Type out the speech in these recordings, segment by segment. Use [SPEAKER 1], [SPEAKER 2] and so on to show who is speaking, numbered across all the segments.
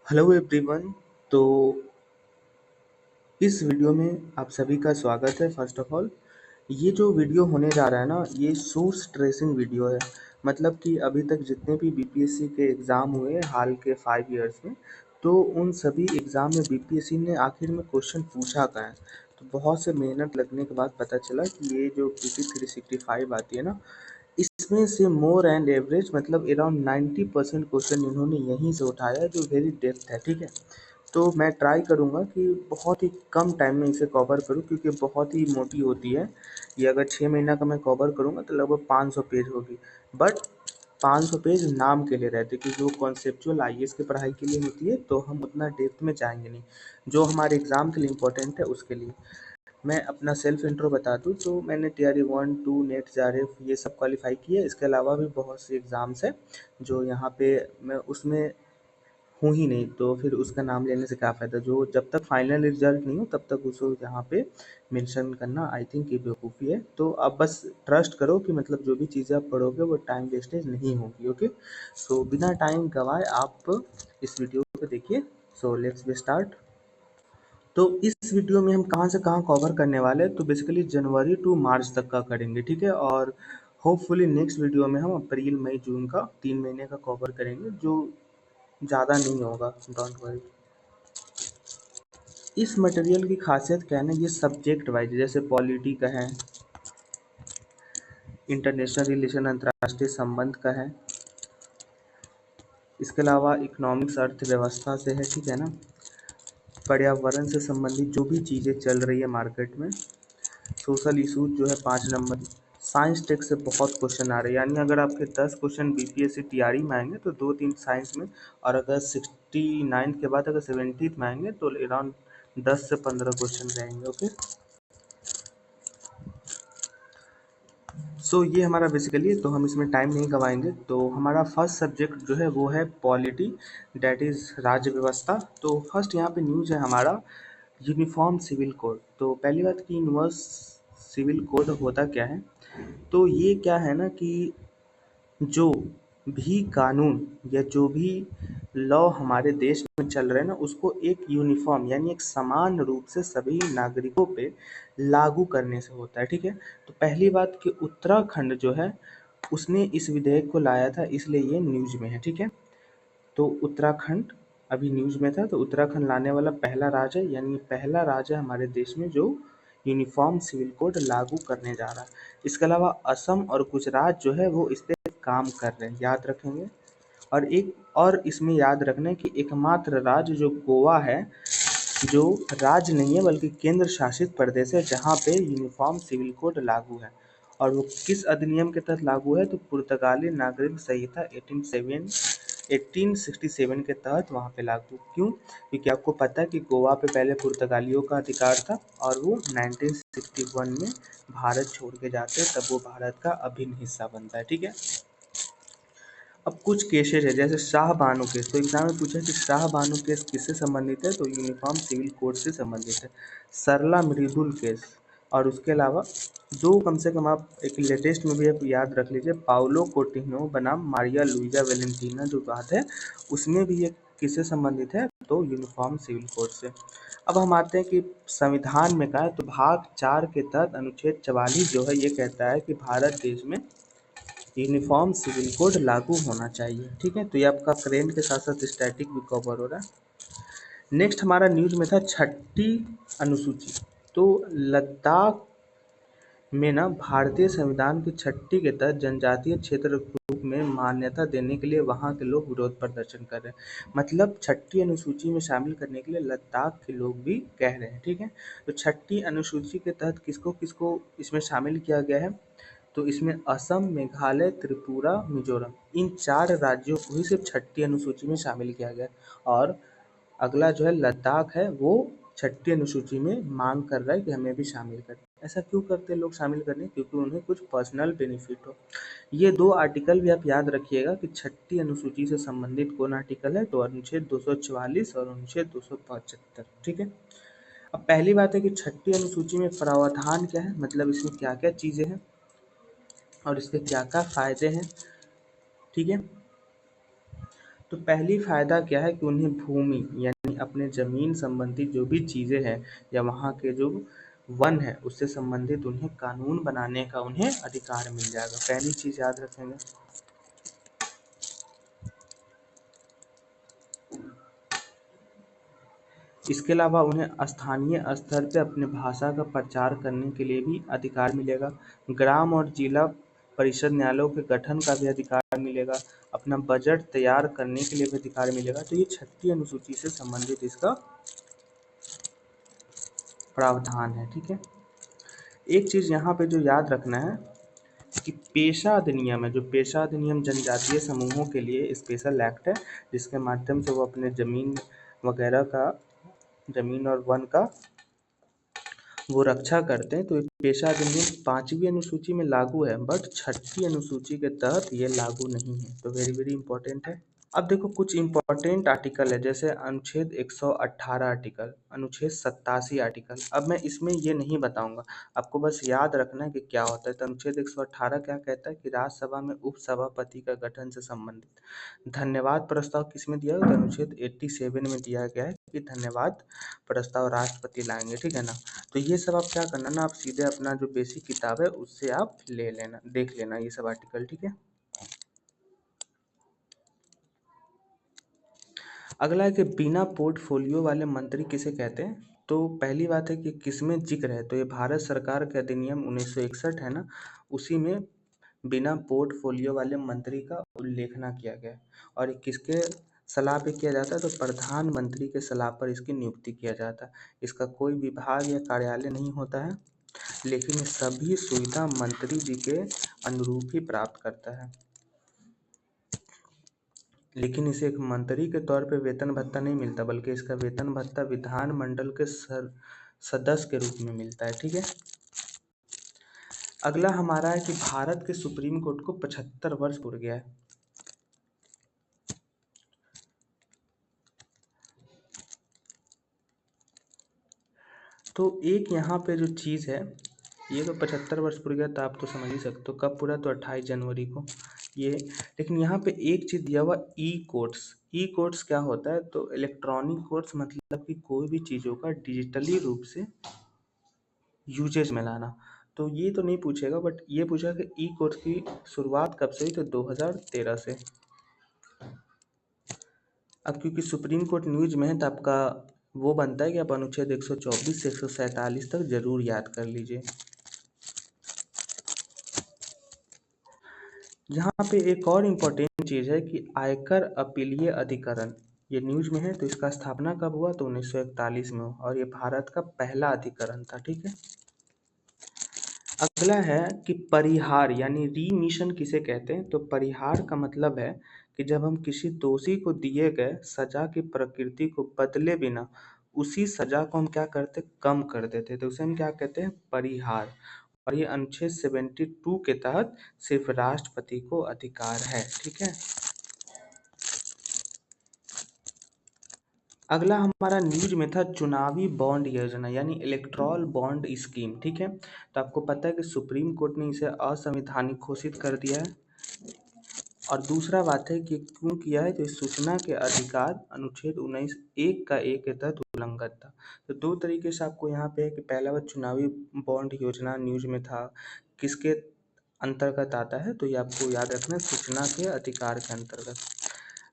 [SPEAKER 1] Hello everyone. तो इस video में आप सभी का स्वागत है। फर्स्ट ऑफ ऑल, ये जो वीडियो होने जा रहा है ना, ये सोर्स ट्रेसिंग वीडियो है। मतलब कि अभी तक जितने भी बीपीएससी के एग्ज़ाम हुए हाल के 5 इयर्स में, तो उन सभी एग्ज़ाम में बीपीएससी ने आखिर में क्वेश्चन पूछा क्या है। तो बहुत से मेहनत लगने के बाद पता चला कि ये जो पीटी 365 आती है ना, इसमें से मोर एंड एवरेज मतलब अराउंड 90% क्वेश्चन इन्होंने यहीं से उठाया है, जो वेरी डेप्थ है। ठीक है, तो मैं ट्राई करूँगा कि बहुत ही कम टाइम में इसे कवर करूँ, क्योंकि बहुत ही मोटी होती है। ये अगर 6 महीना का मैं कवर करूँगा तो लगभग 500 पेज होगी। बट 500 पेज नाम के लिए रहते, कि जो कॉन्सेप्चुअल आईएएस की पढ़ाई के लिए होती है, तो हम उतना डेप्थ में जाएंगे नहीं। जो हमारे एग्ज़ाम के लिए इम्पोर्टेंट है उसके लिए मैं अपना सेल्फ इंट्रो बता दूँ, तो मैंने टीआरई 1, 2, नेट, जेआरएफ ये सब क्वालिफाई किया है। इसके अलावा भी बहुत से एग्ज़ाम्स हैं जो यहाँ पे मैं उसमें हूँ ही नहीं, तो फिर उसका नाम लेने से क्या फ़ायदा। जो जब तक फाइनल रिजल्ट नहीं हो तब तक उसको यहाँ पे मेंशन करना आई थिंक ये बेवकूफ़ी है। तो आप बस ट्रस्ट करो कि मतलब जो भी चीज़ें आप पढ़ोगे वो टाइम वेस्टेज नहीं होगी। ओके, सो बिना टाइम गवाए आप इस वीडियो को देखिए। So let's be start. तो इस वीडियो में हम कहाँ से कहाँ कवर करने वाले हैं, तो बेसिकली जनवरी टू मार्च तक का करेंगे। ठीक है, और होपफुली नेक्स्ट वीडियो में हम अप्रैल मई जून का 3 महीने का कवर करेंगे, जो ज़्यादा नहीं होगा, डोंट वरी। इस मटेरियल की खासियत क्या है ना, ये सब्जेक्ट वाइज, जैसे पॉलिटी का है, इंटरनेशनल रिलेशन अंतर्राष्ट्रीय संबंध का है, इसके अलावा इकोनॉमिक्स अर्थव्यवस्था से है। ठीक है ना, पर्यावरण से संबंधित जो भी चीज़ें चल रही है मार्केट में, सोशल इशूज जो है 5 नंबर। साइंस टेक्स्ट से बहुत क्वेश्चन आ रहे हैं, यानी अगर आपके 10 क्वेश्चन बीपीएससी टीआरई में आएंगे तो 2-3 साइंस में, और अगर 69 के बाद अगर 70 में आएंगे तो अराउंड 10 से 15 क्वेश्चन रहेंगे। ओके, सो ये हमारा बेसिकली, तो हम इसमें टाइम नहीं गवाएंगे। तो हमारा फर्स्ट सब्जेक्ट जो है वो है पॉलिटी, डैट इज़ राज्य व्यवस्था। तो फर्स्ट यहाँ पे न्यूज़ है हमारा यूनिफॉर्म सिविल कोड। तो पहली बात कि यूनिवर्स सिविल कोड होता क्या है, तो ये क्या है ना कि जो भी कानून या जो भी लॉ हमारे देश में चल रहे हैं ना, उसको एक यूनिफॉर्म यानी एक समान रूप से सभी नागरिकों पे लागू करने से होता है। ठीक है, तो पहली बात कि उत्तराखंड जो है उसने इस विधेयक को लाया था, इसलिए ये न्यूज़ में है। ठीक है, तो उत्तराखंड अभी न्यूज़ में था, तो उत्तराखंड लाने वाला पहला राज्य है, यानी पहला राज्य है हमारे देश में जो यूनिफॉर्म सिविल कोड लागू करने जा रहा है। इसके अलावा असम और गुजरात जो है वो इस पे काम कर रहे हैं, याद रखेंगे। और एक और इसमें याद रखना है कि एकमात्र राज्य जो गोवा है, जो राज्य नहीं है बल्कि केंद्र शासित प्रदेश है, जहाँ पे यूनिफॉर्म सिविल कोड लागू है। और वो किस अधिनियम के तहत लागू है, तो पुर्तगाली नागरिक संहिता 1867 के तहत वहाँ पे लागू। क्यों? क्योंकि आपको पता है कि गोवा पे पहले पुर्तगालियों का अधिकार था, और वो 1961 में भारत छोड़ के जाते हैं, तब वो भारत का अभिन्न हिस्सा बनता है। ठीक है, अब कुछ केसेज है, जैसे शाह बानो केस। तो एग्जाम में पूछा कि शाह बानो केस किससे संबंधित है, तो यूनिफॉर्म सिविल कोड से संबंधित है। सरला मृदुल केस, और उसके अलावा दो कम से कम आप एक लेटेस्ट में भी आप याद रख लीजिए, पाउलो कोटिन्हो बनाम मारिया लुइजा वेलेंटीना जो बात है, उसमें भी ये किससे संबंधित है, तो यूनिफॉर्म सिविल कोड से। अब हम आते हैं कि संविधान में क्या है, तो भाग 4 के तहत अनुच्छेद 44 जो है ये कहता है कि भारत देश में यूनिफॉर्म सिविल कोड लागू होना चाहिए। ठीक है, तो ये आपका करेंट के साथ साथ स्टैटिक भी कवर हो रहा है। नेक्स्ट हमारा न्यूज में था छठी अनुसूची। तो लद्दाख में ना भारतीय संविधान की छठी के तहत जनजातीय क्षेत्र के रूप में मान्यता देने के लिए वहाँ के लोग विरोध प्रदर्शन कर रहे हैं। मतलब छठी अनुसूची में शामिल करने के लिए लद्दाख के लोग भी कह रहे हैं। ठीक है, तो छठी अनुसूची के तहत किसको किसको इसमें शामिल किया गया है, तो इसमें असम, मेघालय, त्रिपुरा, मिजोरम, इन 4 राज्यों को ही सिर्फ छठी अनुसूची में शामिल किया गया। और अगला जो है लद्दाख है, वो छठी अनुसूची में मांग कर रहा है कि हमें भी शामिल करें। ऐसा क्यों करते हैं लोग शामिल करने, क्योंकि उन्हें कुछ पर्सनल बेनिफिट हो। ये 2 आर्टिकल भी आप याद रखिएगा कि छठी अनुसूची से संबंधित कौन आर्टिकल है, तो अनुच्छेद 244 और अनुच्छेद 275। ठीक है, अब पहली बात है कि छठी अनुसूची में प्रावधान क्या है, मतलब इसमें क्या क्या चीज़ें हैं और इसके क्या क्या फ़ायदे हैं। ठीक है, तो पहली फ़ायदा क्या है कि उन्हें भूमि यानी अपने ज़मीन संबंधी जो भी चीज़ें हैं या वहाँ के जो वन है उससे संबंधित उन्हें कानून बनाने का उन्हें अधिकार मिल जाएगा। पहली चीज़ याद रखेंगे। इसके अलावा उन्हें स्थानीय स्तर पे अपने भाषा का प्रचार करने के लिए भी अधिकार मिलेगा। ग्राम और जिला परिषद न्यायालयों के गठन का भी अधिकार मिलेगा। अपना बजट तैयार करने के लिए भी अधिकार मिलेगा। तो ये 6ठी अनुसूची से संबंधित इसका प्रावधान है। ठीक है। एक चीज़ यहाँ पे जो याद रखना है कि पेशा अधिनियम है, जो पेशा अधिनियम जनजातीय समूहों के लिए स्पेशल एक्ट है, जिसके माध्यम से वो अपने ज़मीन वगैरह का, ज़मीन और वन का वो रक्षा करते हैं। तो ये पेशा अधिनियम 5वीं अनुसूची में लागू है, बट 6ठी अनुसूची के तहत ये लागू नहीं है। तो वेरी वेरी इंपॉर्टेंट है। अब देखो कुछ इंपॉर्टेंट आर्टिकल है, जैसे अनुच्छेद 118 आर्टिकल, अनुच्छेद 87 आर्टिकल। अब मैं इसमें ये नहीं बताऊंगा, आपको बस याद रखना है कि क्या होता है। तो अनुच्छेद 118 क्या कहता है कि राज्यसभा में उपसभापति का गठन से संबंधित धन्यवाद प्रस्ताव किसमें दिया है, तो अनुच्छेद 87 में दिया गया है कि धन्यवाद प्रस्ताव राष्ट्रपति लाएंगे। ठीक है ना। तो ये सब आप क्या करना ना, आप सीधे अपना जो बेसिक किताब है उससे आप ले लेना, देख लेना ये सब आर्टिकल। ठीक है। अगला है कि बिना पोर्टफोलियो वाले मंत्री किसे कहते हैं। तो पहली बात है कि किसमें जिक्र है, तो ये भारत सरकार के अधिनियम 1961 है ना, उसी में बिना पोर्टफोलियो वाले मंत्री का उल्लेखना किया गया है। और ये किसके सलाह पे किया जाता है, तो प्रधानमंत्री के सलाह पर इसकी नियुक्ति किया जाता है। इसका कोई विभाग या कार्यालय नहीं होता है, लेकिन ये सभी सुविधा मंत्री जी के अनुरूप ही प्राप्त करता है। लेकिन इसे एक मंत्री के तौर पे वेतन भत्ता नहीं मिलता, बल्कि इसका वेतन भत्ता विधानमंडल के सदस्य के रूप में मिलता है। ठीक है। अगला हमारा है कि भारत के सुप्रीम कोर्ट को 75 वर्ष पूरा गया है। तो एक यहाँ पे जो चीज़ है, ये तो 75 वर्ष पूरा गया, तो आप तो समझ ही सकते हो कब पूरा, तो 28 जनवरी को ये। लेकिन यहाँ पे एक चीज़ दिया हुआ, ई कोर्ट्स। ई कोर्ट्स क्या होता है, तो इलेक्ट्रॉनिक कोर्ट्स मतलब कि कोई भी चीज़ों का डिजिटली रूप से यूजेज में लाना। तो ये तो नहीं पूछेगा, बट ये पूछा कि ई कोर्स की शुरुआत कब से हुई, तो 2013 से। अब क्योंकि सुप्रीम कोर्ट न्यूज में है, तो आपका वो बनता है कि आप अनुच्छेद 124 से 147 तक जरूर याद कर लीजिए। यहाँ पे एक और इम्पोर्टेंट चीज़ है कि आयकर अपीलीय अधिकरण, ये न्यूज में है। तो इसका स्थापना कब हुआ, तो 1941 में हुआ, और ये भारत का पहला अधिकरण था। ठीक है। अगला है कि परिहार यानी रीमिशन किसे कहते हैं। तो परिहार का मतलब है कि जब हम किसी दोषी को दिए गए सजा की प्रकृति को बदले बिना उसी सजा को हम क्या करते, कम कर देते, तो उसे हम क्या कहते हैं, परिहार। और ये अनुच्छेद 72 के तहत सिर्फ राष्ट्रपति को अधिकार है। ठीक है। अगला हमारा न्यूज में था चुनावी बॉन्ड योजना यानी इलेक्ट्रॉल बॉन्ड स्कीम। ठीक है। तो आपको पता है कि सुप्रीम कोर्ट ने इसे असंवैधानिक घोषित कर दिया है। और दूसरा बात है कि क्यों किया है, तो इस सूचना के अधिकार अनुच्छेद 19(1) का 1 के तहत उल्लंघन था। तो दो तरीके से आपको यहाँ पे है कि पहला बात चुनावी बॉन्ड योजना न्यूज में था, किसके अंतर्गत आता है, तो ये आपको याद रखना है, सूचना के अधिकार के अंतर्गत।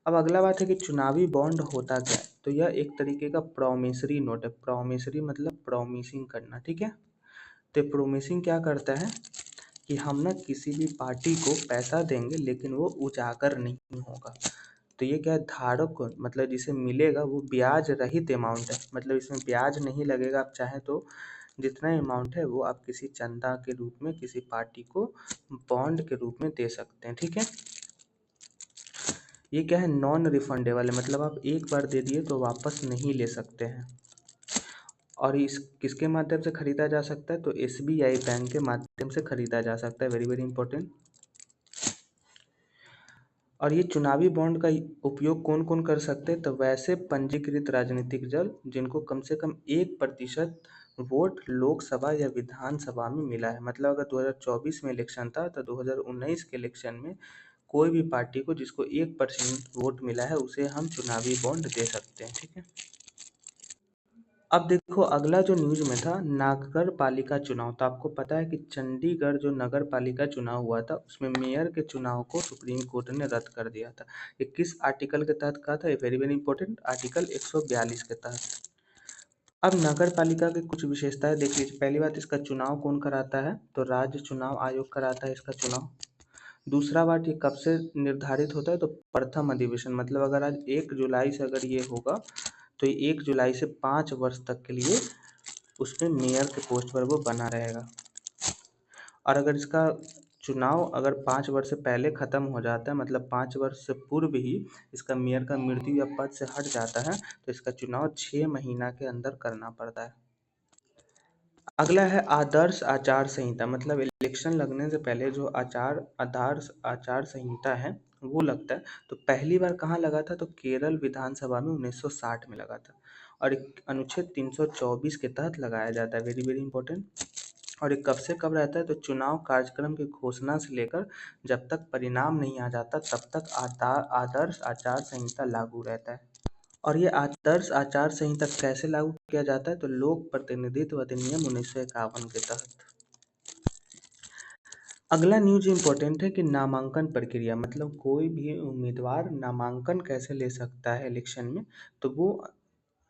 [SPEAKER 1] अब अगला बात है कि चुनावी बॉन्ड होता क्या है, तो यह एक तरीके का प्रोमिसरी नोट है। प्रोमिसरी मतलब प्रोमिसिंग करना। ठीक है। तो प्रोमिसिंग क्या करता है कि हम ना किसी भी पार्टी को पैसा देंगे, लेकिन वो उजागर नहीं होगा। तो ये क्या है, धारक को मतलब जिसे मिलेगा वो ब्याज रहित अमाउंट है, मतलब इसमें ब्याज नहीं लगेगा। आप चाहें तो जितना अमाउंट है वो आप किसी चंदा के रूप में किसी पार्टी को बॉन्ड के रूप में दे सकते हैं। ठीक है। ये क्या है, नॉन रिफंडेबल है, मतलब आप एक बार दे दिए तो वापस नहीं ले सकते हैं। और इस किसके माध्यम से खरीदा जा सकता है, तो एसबीआई बैंक के माध्यम से खरीदा जा सकता है। Very very important. और ये चुनावी बॉन्ड का उपयोग कौन कौन कर सकते हैं, तो वैसे पंजीकृत राजनीतिक दल जिनको कम से कम 1% वोट लोकसभा या विधानसभा में मिला है। मतलब अगर 2024 में इलेक्शन था तो 2019 के इलेक्शन में कोई भी पार्टी को जिसको 1% वोट मिला है उसे हम चुनावी बॉन्ड दे सकते हैं, ठीक है। अब देखो अगला जो न्यूज में था नगर पालिका चुनाव। तो आपको पता है कि चंडीगढ़ जो नगर पालिका चुनाव हुआ था उसमें मेयर के चुनाव को सुप्रीम कोर्ट ने रद्द कर दिया था। ये किस आर्टिकल के तहत कहा था? ये वेरी वेरी इंपॉर्टेंट, आर्टिकल 142 के तहत। अब नगर पालिका की कुछ विशेषताएं देख लीजिए। पहली बात, इसका चुनाव कौन कराता है? तो राज्य चुनाव आयोग कराता है इसका चुनाव। दूसरा बात, ये कब से निर्धारित होता है? तो प्रथम अधिवेशन, मतलब अगर आज 1 जुलाई से अगर ये होगा तो ये 1 जुलाई से 5 वर्ष तक के लिए उसमें मेयर के पोस्ट पर वो बना रहेगा। और अगर इसका चुनाव अगर 5 वर्ष से पहले खत्म हो जाता है, मतलब 5 वर्ष से पूर्व ही इसका मेयर का मृत्यु या पद से हट जाता है, तो इसका चुनाव 6 महीना के अंदर करना पड़ता है। अगला है आदर्श आचार संहिता, मतलब इलेक्शन लगने से पहले जो आदर्श आचार संहिता है वो लगता है। तो पहली बार कहाँ लगा था? तो केरल विधानसभा में 1960 में लगा था और अनुच्छेद 324 के तहत लगाया जाता है। Very very important. और ये कब से कब रहता है? तो चुनाव कार्यक्रम की घोषणा से लेकर जब तक परिणाम नहीं आ जाता तब तक आदर्श आचार संहिता लागू रहता है। और ये आदर्श आचार संहिता कैसे लागू किया जाता है? तो लोक प्रतिनिधित्व अधिनियम 1951 के तहत। अगला न्यूज इंपॉर्टेंट है कि नामांकन प्रक्रिया, मतलब कोई भी उम्मीदवार नामांकन कैसे ले सकता है इलेक्शन में? तो वो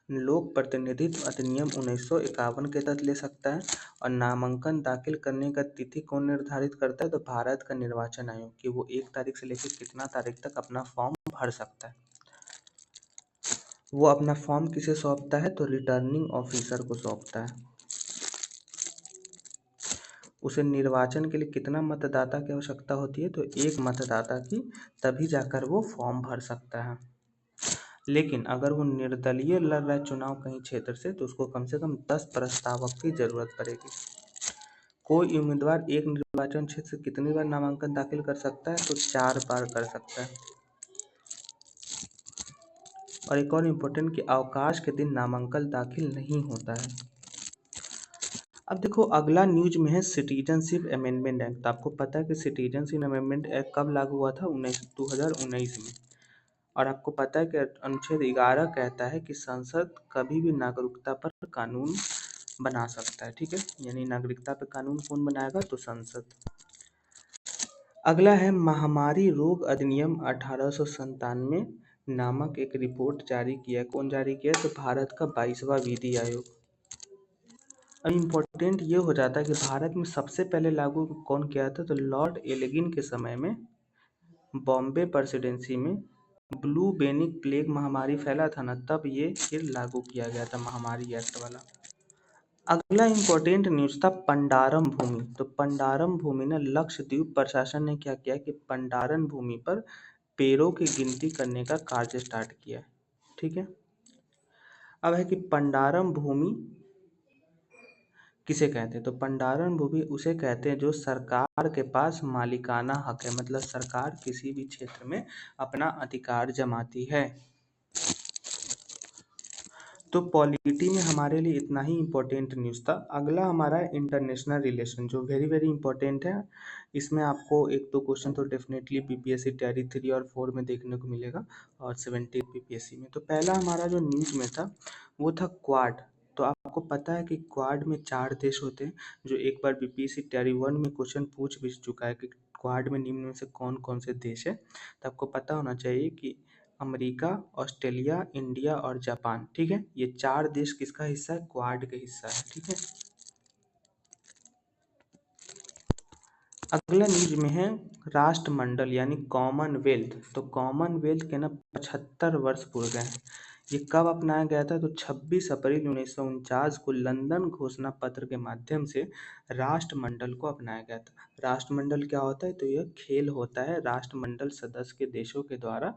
[SPEAKER 1] लोक प्रतिनिधित्व अधिनियम 1951 के तहत ले सकता है। और नामांकन दाखिल करने का तिथि कौन निर्धारित करता है? तो भारत का निर्वाचन आयोग, कि वो 1 तारीख से लेकर कितना तारीख तक अपना फॉर्म भर सकता है। वो अपना फॉर्म किसे सौंपता है? तो रिटर्निंग ऑफिसर को सौंपता है। उसे निर्वाचन के लिए कितना मतदाता की आवश्यकता होती है? तो 1 मतदाता की, तभी जाकर वो फॉर्म भर सकता है। लेकिन अगर वो निर्दलीय लड़ रहा है चुनाव कहीं क्षेत्र से, तो उसको कम से कम 10 प्रस्तावक की जरूरत पड़ेगी। कोई उम्मीदवार एक निर्वाचन क्षेत्र से कितनी बार नामांकन दाखिल कर सकता है? तो 4 बार कर सकता है। और एक और इम्पोर्टेंट कि अवकाश के दिन नामांकन दाखिल नहीं होता है। अब देखो अगला न्यूज में है सिटीजनशिप अमेंडमेंट एक्ट। तो आपको पता है कि सिटीजनशिप अमेंडमेंट एक्ट कब लागू हुआ था? 2019 में। और आपको पता है कि अनुच्छेद 11 कहता है कि संसद कभी भी नागरिकता पर कानून बना सकता है, ठीक है। यानी नागरिकता पर कानून कौन बनाएगा? तो संसद। अगला है महामारी रोग अधिनियम 1897 नामक एक रिपोर्ट जारी किया है। कौन जारी किया है? तो भारत का 22वां विधि आयोग। अब इम्पोर्टेंट ये हो जाता है कि भारत में सबसे पहले लागू कौन किया था? तो लॉर्ड एल्गिन के समय में बॉम्बे प्रेसिडेंसी में ब्लूबेनिक प्लेग महामारी फैला था ना, तब ये फिर लागू किया गया था महामारी एक्ट वाला। अगला इम्पोर्टेंट न्यूज था पंडारम भूमि। तो पंडारम भूमि ना, लक्षद्वीप प्रशासन ने क्या किया कि पंडारम भूमि पर पेड़ों की गिनती करने का कार्य स्टार्ट किया, ठीक है। अब है कि पंडारम भूमि किसे कहते हैं? तो पंडारन भूमि उसे कहते हैं जो सरकार के पास मालिकाना हक है, मतलब सरकार किसी भी क्षेत्र में अपना अधिकार जमाती है। तो पॉलिटी में हमारे लिए इतना ही इम्पोर्टेंट न्यूज़ था। अगला हमारा इंटरनेशनल रिलेशन, जो वेरी वेरी इंपॉर्टेंट है। इसमें आपको 1-2 क्वेश्चन तो डेफिनेटली बीपीएससी तैयारी 3 और 4 में देखने को मिलेगा और 17 बीपीएससी में। तो पहला हमारा जो न्यूज़ में था वो था क्वाड। तो आपको पता है कि क्वाड में 4 देश होते हैं, जो एक बार बीपीएससी तैयारी 1 में क्वेश्चन पूछ भी चुका है कि क्वाड में निम्न में से कौन कौन से देश है। तो आपको पता होना चाहिए कि अमेरिका, ऑस्ट्रेलिया, इंडिया और जापान, ठीक है। ये 4 देश किसका हिस्सा है? क्वाड के हिस्सा है, ठीक है। अगला न्यूज में है राष्ट्रमंडल यानी कॉमनवेल्थ। तो कॉमनवेल्थ के ना 75 वर्ष पूरे गए हैं। ये कब अपनाया गया था? तो 26 अप्रैल 1949 को लंदन घोषणा पत्र के माध्यम से राष्ट्रमंडल को अपनाया गया था। राष्ट्रमंडल क्या होता है? तो यह खेल होता है राष्ट्रमंडल सदस्य के देशों के द्वारा,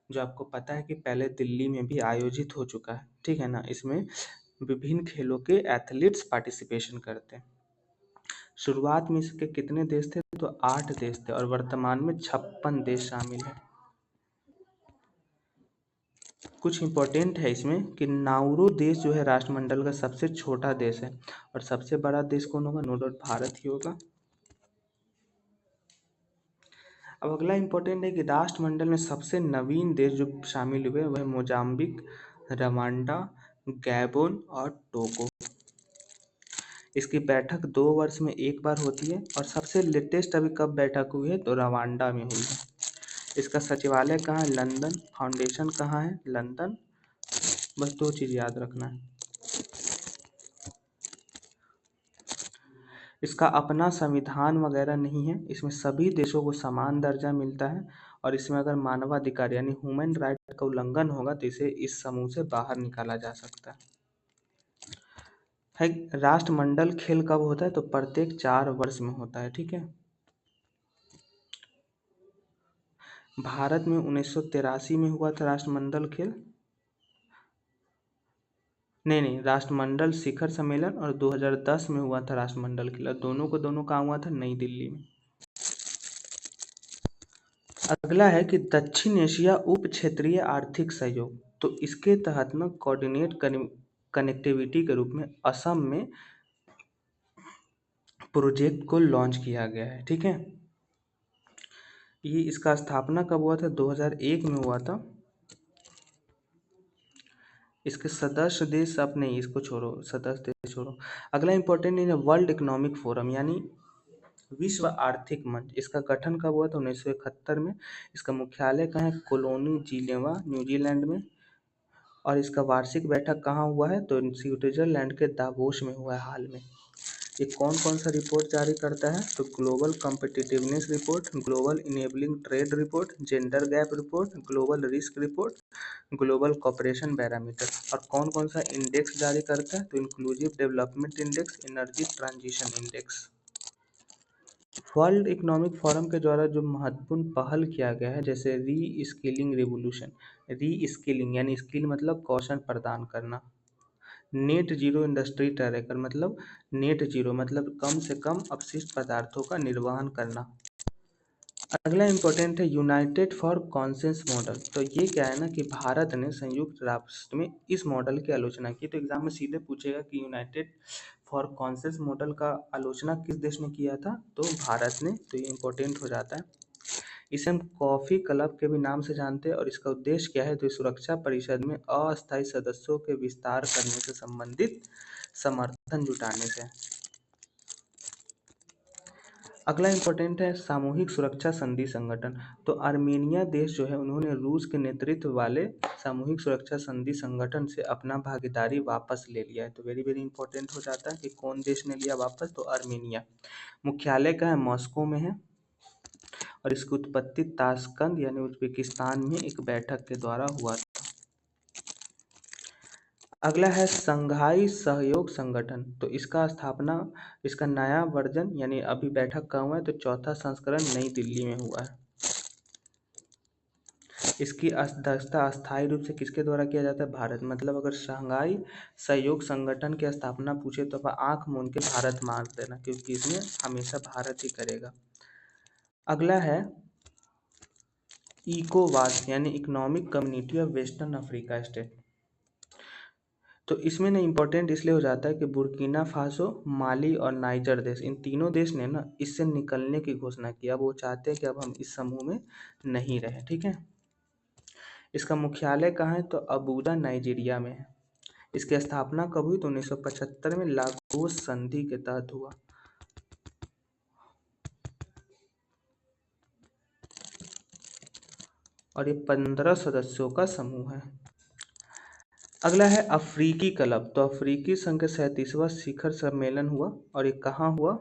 [SPEAKER 1] जो आपको पता है कि पहले दिल्ली में भी आयोजित हो चुका है, ठीक है ना। इसमें विभिन्न खेलों के एथलीट्स पार्टिसिपेशन करते हैं। शुरुआत में इसके कितने देश थे? तो 8 देश थे और वर्तमान में 56 देश शामिल हैं। कुछ इंपॉर्टेंट है इसमें कि नाउरू देश जो है राष्ट्रमंडल का सबसे छोटा देश है और सबसे बड़ा देश कौन होगा? नो डाउट भारत ही होगा। अब अगला इम्पोर्टेंट है कि राष्ट्रमंडल में सबसे नवीन देश जो शामिल हुए वह मोजाम्बिक, रवांडा, गैबोन और टोगो। इसकी बैठक 2 वर्ष में एक बार होती है और सबसे लेटेस्ट अभी कब बैठक हुई है तो रवांडा में हुई है। इसका सचिवालय कहाँ है? लंदन। फाउंडेशन कहाँ है? लंदन। बस 2 चीज़ याद रखना है। इसका अपना संविधान वगैरह नहीं है, इसमें सभी देशों को समान दर्जा मिलता है और इसमें अगर मानवाधिकार यानी ह्यूमन राइट का उल्लंघन होगा तो इसे इस समूह से बाहर निकाला जा सकता है। राष्ट्रमंडल खेल कब होता है तो प्रत्येक 4 वर्ष में होता है। ठीक है। भारत में 1983 में हुआ था राष्ट्रमंडल खेल। नहीं, राष्ट्रमंडल शिखर सम्मेलन और 2010 में हुआ था राष्ट्रमंडल खेल। दोनों को दोनों कहाँ हुआ था? नई दिल्ली में। अगला है कि दक्षिण एशिया उप क्षेत्रीय आर्थिक सहयोग, तो इसके तहत ना कोऑर्डिनेट कनेक्टिविटी के रूप में असम में प्रोजेक्ट को लॉन्च किया गया है। ठीक है। ये इसका स्थापना कब हुआ था? 2001 में हुआ था। इसके सदस्य देश, अब नहीं इसको छोड़ो, सदस्य देश छोड़ो। अगला इंपॉर्टेंट है वर्ल्ड इकोनॉमिक फोरम यानी विश्व आर्थिक मंच। इसका गठन कब हुआ था? 1971 में। इसका मुख्यालय कहाँ है? कोलोनी जिनेवा, न्यूजीलैंड में। और इसका वार्षिक बैठक कहाँ हुआ है? तो स्विट्जरलैंड के दावोस में हुआ है हाल में। ये कौन कौन सा रिपोर्ट जारी करता है? तो global competitiveness report, global enabling trade report, gender gap report, global risk report, global cooperation parameter. और कौन कौन सा इंडेक्स जारी करता है? तो inclusive development index, energy transition index. World economic forum के द्वारा जो महत्वपूर्ण पहल किया गया है, जैसे री स्किलिंग रेवोल्यूशन। री स्किलिंग यानी स्किल मतलब कौशल प्रदान करना। नेट जीरो इंडस्ट्री ट्रैकर मतलब नेट जीरो मतलब कम से कम अपशिष्ट पदार्थों का निर्वहन करना। अगला इम्पोर्टेंट है यूनाइटेड फॉर कॉन्सेंस मॉडल। तो ये क्या है ना कि भारत ने संयुक्त राष्ट्र में इस मॉडल की आलोचना की। तो एग्जाम में सीधे पूछेगा कि यूनाइटेड फॉर कॉन्सेंस मॉडल का आलोचना किस देश ने किया था? तो भारत ने। तो ये इम्पोर्टेंट हो जाता है। इसे हम कॉफ़ी क्लब के भी नाम से जानते हैं और इसका उद्देश्य क्या है? तो सुरक्षा परिषद में अस्थायी सदस्यों के विस्तार करने से संबंधित समर्थन जुटाने से। अगला इम्पोर्टेंट है सामूहिक सुरक्षा संधि संगठन। तो आर्मेनिया देश जो है उन्होंने रूस के नेतृत्व वाले सामूहिक सुरक्षा संधि संगठन से अपना भागीदारी वापस ले लिया है। तो वेरी वेरी इंपॉर्टेंट हो जाता है कि कौन देश ने लिया वापस? तो आर्मेनिया। मुख्यालय का है मॉस्को में है और इसकी उत्पत्ति ताशकंद यानी उज्बेकिस्तान में एक बैठक के द्वारा हुआ था। अगला है संघाई सहयोग संगठन। तो इसका नया वर्जन यानी अभी बैठक का हुआ है तो चौथा संस्करण नई दिल्ली में हुआ है। इसकी अध्यक्षता अस्थायी रूप से किसके द्वारा किया जाता है? भारत। मतलब अगर शंघाई सहयोग संगठन की स्थापना पूछे तो आप आंख मूंद के भारत मार देना, क्योंकि इसमें हमेशा भारत ही करेगा। अगला है इकोवास यानी economic community of western Africa state. तो इसमें ना इम्पोर्टेंट इसलिए हो जाता है कि बुर्किना फासो, माली और नाइजर देश, इन तीनों देश ने ना इससे निकलने की घोषणा की। अब वो चाहते हैं कि अब हम इस समूह में नहीं रहे। ठीक है। इसका मुख्यालय कहाँ है? तो अबूजा नाइजीरिया में है। इसकी स्थापना कब हुई? तो 1975 में लागोस संधि के तहत हुआ। और ये 15 सदस्यों का समूह है। अगला है अफ्रीकी क्लब। तो अफ्रीकी संघ का 37वां शिखर सम्मेलन हुआ और ये कहाँ हुआ?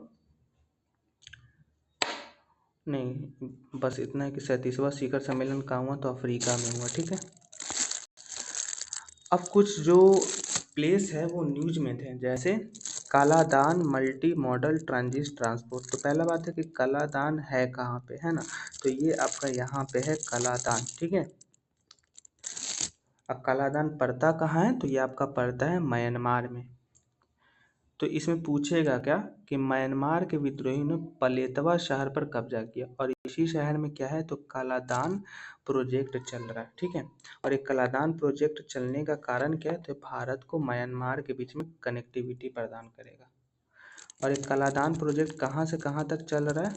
[SPEAKER 1] नहीं, बस इतना है कि 37वां शिखर सम्मेलन कहाँ हुआ? तो अफ्रीका में हुआ। ठीक है। अब कुछ जो प्लेस है वो न्यूज में थे, जैसे Kaladan multi modal transit transport. तो पहला बात है कि कालादान है कहाँ पे, है ना? तो ये आपका यहाँ पे है कालादान। ठीक है। अब कालादान पड़ता कहाँ है? तो ये आपका पड़ता है म्यांमार में। तो इसमें पूछेगा क्या कि म्यांमार के विद्रोहियों ने पलेतवा शहर पर कब्जा किया और इसी शहर में क्या है? तो कालादान प्रोजेक्ट चल रहा है। ठीक है। और एक कालादान प्रोजेक्ट चलने का कारण क्या है? तो भारत को म्यांमार के बीच में कनेक्टिविटी प्रदान करेगा। और एक कालादान प्रोजेक्ट कहाँ से कहाँ तक चल रहा है?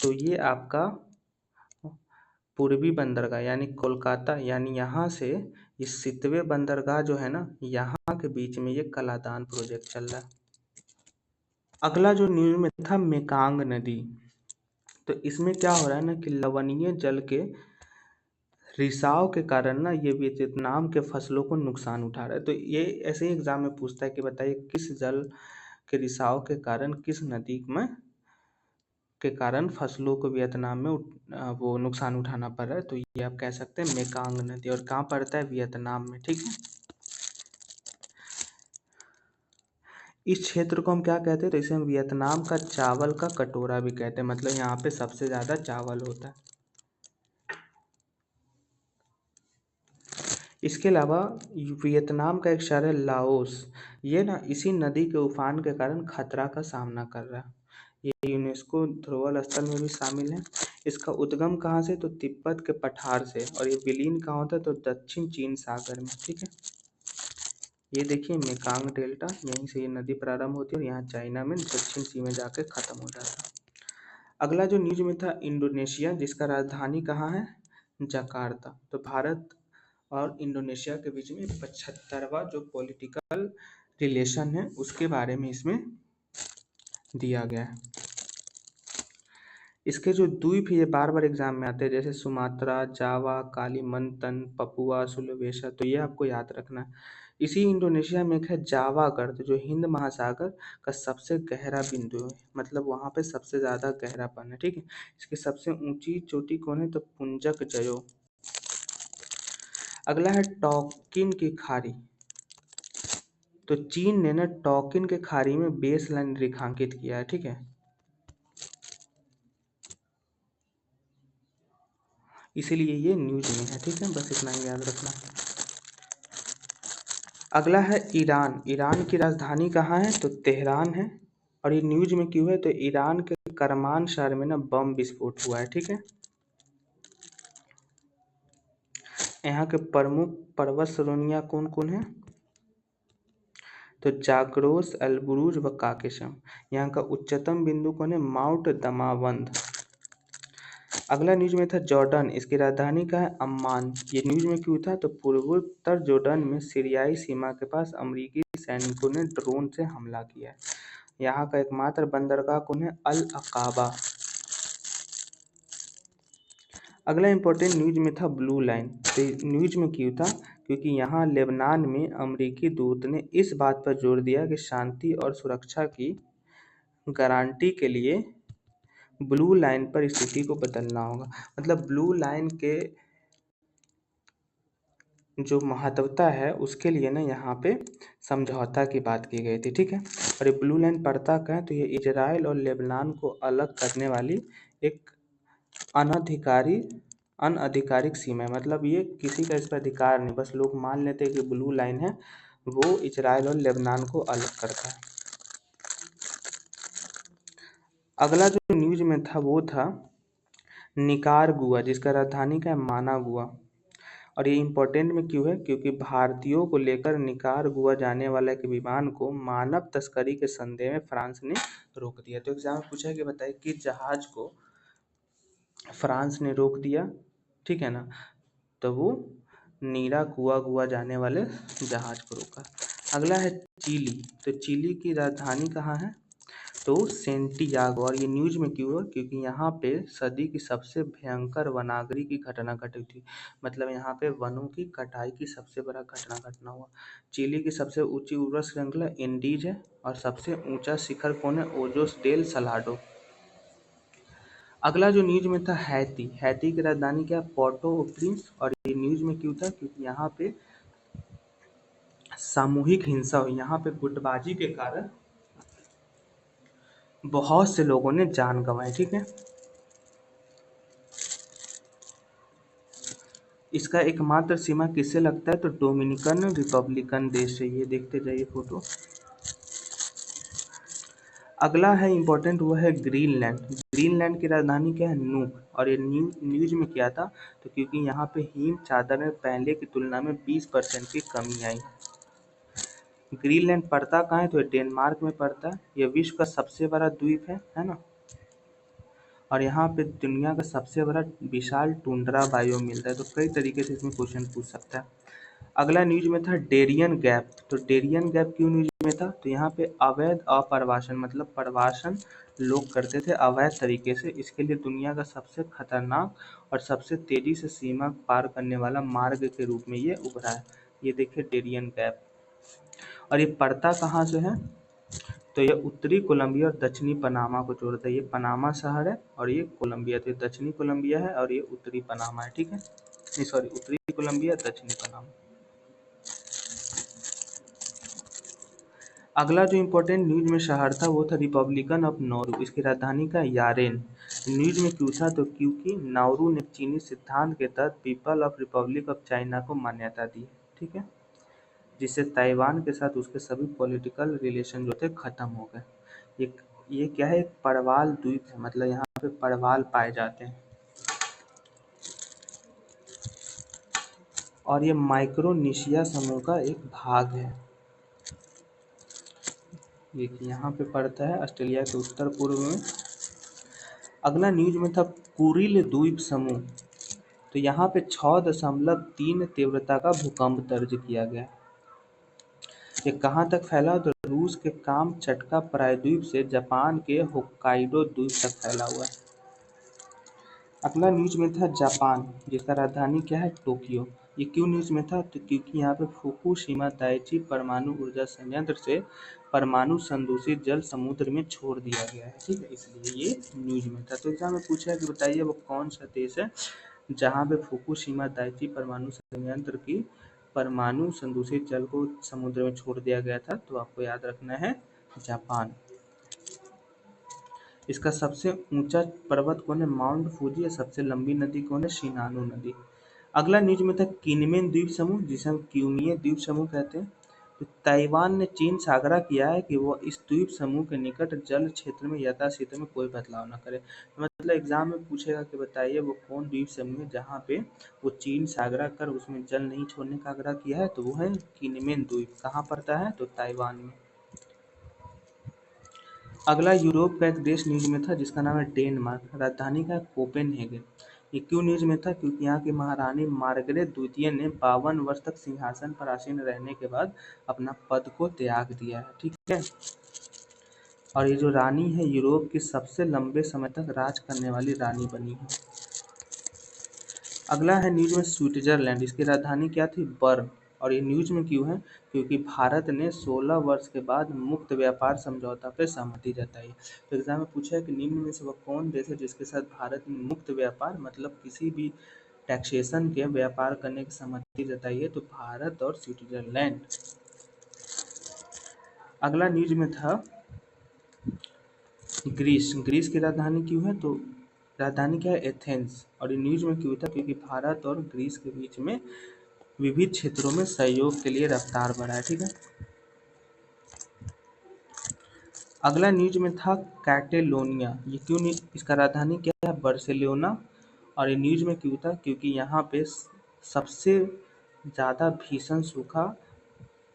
[SPEAKER 1] तो ये आपका पूर्वी बंदरगाह यानी कोलकाता, यानी यहाँ से ये सितवे बंदरगाह जो है ना, यहाँ के बीच में ये कलादान प्रोजेक्ट चल रहा है। अगला जो न्यूज में था मेकांग नदी, तो इसमें क्या हो रहा है ना कि लवणीय जल के रिसाव के कारण ना ये वियतनाम के फसलों को नुकसान उठा रहा है। तो ये ऐसे ही एग्जाम में पूछता है कि बताइए किस जल के रिसाव के कारण, किस नदी में के कारण फसलों को वियतनाम में वो नुकसान उठाना पड़ रहा है। तो ये आप कह सकते हैं मेकांग नदी, और कहाँ पड़ता है, वियतनाम में। ठीक है, इस क्षेत्र को हम क्या कहते हैं, तो इसे हम वियतनाम का चावल का कटोरा भी कहते हैं, मतलब यहाँ पे सबसे ज्यादा चावल होता है। इसके अलावा वियतनाम का एक शहर है लाओस, ये ना इसी नदी के उफान के कारण खतरा का सामना कर रहा है। ये यूनेस्को धरोहर स्थल में भी शामिल है। इसका उद्गम कहाँ से, तो तिब्बत के पठार से, और ये विलीन कहाँ होता है, तो दक्षिण चीन सागर में। ठीक है, ये देखिए मेकांग डेल्टा, यहीं से ये नदी प्रारंभ होती है और यहाँ चाइना में दक्षिण चीन में जाकर खत्म हो जाता है। अगला जो न्यूज में था इंडोनेशिया, जिसका राजधानी कहाँ है, जकार्ता। तो भारत और इंडोनेशिया के बीच में 75वां जो पॉलिटिकल रिलेशन है उसके बारे में इसमें दिया गया है। इसके जो द्वीप है ये बार बार एग्जाम में आते हैं, जैसे सुमात्रा, जावा, कालीमंतन, पपुआ, सुलवेशा, तो ये आपको याद रखना है। इसी इंडोनेशिया में एक है जावा गर्त, जो हिंद महासागर का सबसे गहरा बिंदु है, मतलब वहाँ पे सबसे ज्यादा गहरापन है। ठीक है, इसकी सबसे ऊंची चोटी कौन है, तो पुंजक जयो। अगला है टॉकिन की खाड़ी, तो चीन ने ना टॉकिन के खाड़ी में बेस लाइन रेखांकित किया है। ठीक है, इसीलिए ये न्यूज में है। ठीक है, बस इतना ही याद रखना। अगला है ईरान, ईरान की राजधानी कहाँ है, तो तेहरान है, और ये न्यूज में क्यों है, तो ईरान के करमान शहर में ना बम विस्फोट हुआ है। ठीक है, यहाँ के प्रमुख पर्वत श्रेणियाँ कौन कौन है, तो जाग्रोस, अल्बुरुज व काकेशम। यहाँ का उच्चतम बिंदु कौन है, माउंट दमावंद। अगला न्यूज में था जॉर्डन, इसकी राजधानी का है अम्मान। ये न्यूज में क्यों था, तो पूर्वोत्तर जॉर्डन में सीरियाई सीमा के पास अमेरिकी सैनिकों ने ड्रोन से हमला किया है। यहाँ का एकमात्र बंदरगाह कौन है, अल अकाबा। अगला इंपॉर्टेंट न्यूज में था ब्लू लाइन, तो न्यूज में क्यों था, क्योंकि यहाँ लेबनान में अमेरिकी दूत ने इस बात पर जोर दिया कि शांति और सुरक्षा की गारंटी के लिए ब्लू लाइन पर स्थिति को बदलना होगा। मतलब ब्लू लाइन के जो महत्वता है उसके लिए ना यहाँ पे समझौता की बात की गई थी। ठीक है, और ये ब्लू लाइन पड़ता क्या है, तो ये इजराइल और लेबनान को अलग करने वाली एक अनधिकारी अनआधिकारिक सीमा है। मतलब ये किसी का इस पर अधिकार नहीं, बस लोग मान लेते हैं कि ब्लू लाइन है, वो इजराइल और लेबनान को अलग करता है। अगला जो न्यूज में था वो था निकारागुआ, जिसका राजधानी का है मानागुआ, और ये इम्पोर्टेंट में क्यों है, क्योंकि भारतीयों को लेकर निकारागुआ जाने वाला एक विमान को मानव तस्करी के संदेह में फ्रांस ने रोक दिया। तो एग्जाम में पूछा कि बताइए किस जहाज को फ्रांस ने रोक दिया। ठीक है ना, तो वो निकारागुआ जाने वाले जहाज को रोका। अगला है चिली, तो चिली की राजधानी कहाँ है, तो सेंटियागो, और ये न्यूज में क्यों है, क्योंकि यहाँ पे सदी की सबसे भयंकर वनाग्नि की घटना घटी थी। मतलब यहाँ पे वनों की कटाई की सबसे बड़ा घटना हुआ। चिली की सबसे ऊंची उर्वर श्रृंखला एंडीज है, और सबसे ऊंचा शिखर कौन है, ओजोस डेल सलाडो। अगला जो न्यूज में था हैती, हैती की राजधानी क्या है, पोर्टो ओ प्रिंस, और ये न्यूज में क्यों था, क्योंकि यहाँ पे सामूहिक हिंसा हुई। यहाँ पे गुटबाजी के कारण बहुत से लोगों ने जान गंवाई। ठीक है, इसका एकमात्र सीमा किससे लगता है, तो डोमिनिकन रिपब्लिकन देश से। ये देखते जाइए फोटो। अगला है इम्पोर्टेंट, वो है ग्रीनलैंड। ग्रीनलैंड की राजधानी क्या है, नूक, और ये न्यूज में क्या था, तो क्योंकि यहाँ पे हिम चादर में पहले की तुलना में 20% की कमी आई। ग्रीनलैंड पड़ता कहाँ है, तो ये डेनमार्क में पड़ता है। ये विश्व का सबसे बड़ा द्वीप है ना। और यहाँ पे दुनिया का सबसे बड़ा विशाल टुंड्रा बायोम मिलता है। तो कई तरीके से इसमें क्वेश्चन पूछ सकता है। अगला न्यूज में था डेरियन गैप। तो डेरियन गैप क्यों न्यूज में था? तो यहाँ पे अवैध अप्रवासन मतलब प्रवासन लोग करते थे अवैध तरीके से, इसके लिए दुनिया का सबसे खतरनाक और सबसे तेजी से सीमा पार करने वाला मार्ग के रूप में ये उभरा है। ये देखिए डेरियन गैप। और ये पड़ता कहाँ से है? तो ये उत्तरी कोलंबिया और दक्षिणी पनामा को जोड़ता है। ये पनामा शहर है और ये कोलंबिया, तो ये दक्षिणी कोलंबिया है और ये उत्तरी पनामा है। ठीक है, नहीं सॉरी, उत्तरी कोलंबिया दक्षिणी पनामा। अगला जो इम्पोर्टेंट न्यूज में शहर था वो था रिपब्लिकन ऑफ नाउरू। इसकी राजधानी का यारेन। न्यूज में क्यों था? तो क्योंकि नाउरू ने चीनी सिद्धांत के तहत people of Republic of China को मान्यता दी। ठीक है, जिससे ताइवान के साथ उसके सभी पॉलिटिकल रिलेशन जो थे खत्म हो गए। ये ये क्या है? एक परवाल द्वीप है, मतलब यहाँ पे परवाल पाए जाते हैं। और ये माइक्रोनेशिया समूह का एक भाग है। ये यहाँ पे पड़ता है ऑस्ट्रेलिया के उत्तर पूर्व में। अगला न्यूज में था कुरिल द्वीप समूह। तो यहाँ पे 6.3 तीव्रता का भूकंप दर्ज किया गया। ये कहाँ तक फैला? तो रूस के कामचटका प्रायद्वीप से जापान के होक्काइडो द्वीप तक फैला हुआ है। अगला न्यूज में था जापान, जिसका राजधानी क्या है? टोक्यो। ये क्यों न्यूज में था? तो क्योंकि यहाँ पे फुकुशिमा दाइची परमाणु ऊर्जा संयंत्र से परमाणु संदूषित जल समुद्र में छोड़ दिया गया है। ठीक है, इसलिए ये न्यूज में था। तो एग्जाम में पूछा है कि बताइए वो कौन सा देश है जहाँ पे फुकुशिमा दाइची परमाणु संयंत्र की परमाणु संदूषित जल को समुद्र में छोड़ दिया गया था? तो आपको याद रखना है जापान। इसका सबसे ऊंचा पर्वत कौन है? Mount Fuji. सबसे लंबी नदी कौन है? शिनानो नदी। अगला न्यूज में था किनमेन द्वीप समूह, जिसे हम क्यूमिए द्वीप समूह कहते हैं। तो ताइवान ने चीन से आग्रह किया है कि वो इस द्वीप समूह के निकट जल क्षेत्र में यथाशीघ्र में कोई बदलाव न करे। तो मतलब एग्जाम में पूछेगा कि बताइए वो कौन द्वीप समूह है जहाँ पे वो चीन से आग्रह कर उसमें जल नहीं छोड़ने का आग्रह किया है? तो वो है किनमेन द्वीप। कहाँ पड़ता है? तो ताइवान में। अगला यूरोप का एक देश न्यूज में था जिसका नाम है डेनमार्क। राजधानी का है कोपेनहेगन। ये क्यों न्यूज में था? क्योंकि यहाँ की महारानी मार्गरेट द्वितीय ने 52 वर्ष तक सिंहासन पर आसीन रहने के बाद अपना पद को त्याग दिया है। ठीक है, और ये जो रानी है यूरोप की सबसे लंबे समय तक राज करने वाली रानी बनी है। अगला है न्यूज में स्विट्जरलैंड। इसकी राजधानी क्या थी? बर्न। और ये न्यूज में क्यों है? क्योंकि भारत ने 16 वर्ष के बाद मुक्त व्यापार समझौता पर सहमति जताई। तो एग्जाम में पूछा है कि निम्न में से वह कौन देश है जिसके साथ भारत ने मुक्त व्यापार मतलब किसी भी टैक्सेशन के व्यापार करने की सहमति जताई है? तो भारत और स्विट्जरलैंड। अगला न्यूज में था ग्रीस। ग्रीस की राजधानी क्यों है? तो राजधानी क्या है? एथेंस। और ये न्यूज में क्यों था? क्योंकि भारत और ग्रीस के बीच में विविध क्षेत्रों में सहयोग के लिए रफ्तार बढ़ा है। ठीक है, अगला न्यूज में था कैटेलोनिया। ये क्यों नहीं? इसका राजधानी क्या है? बार्सिलोना। और ये न्यूज में क्यों था? क्योंकि यहाँ पे सबसे ज़्यादा भीषण सूखा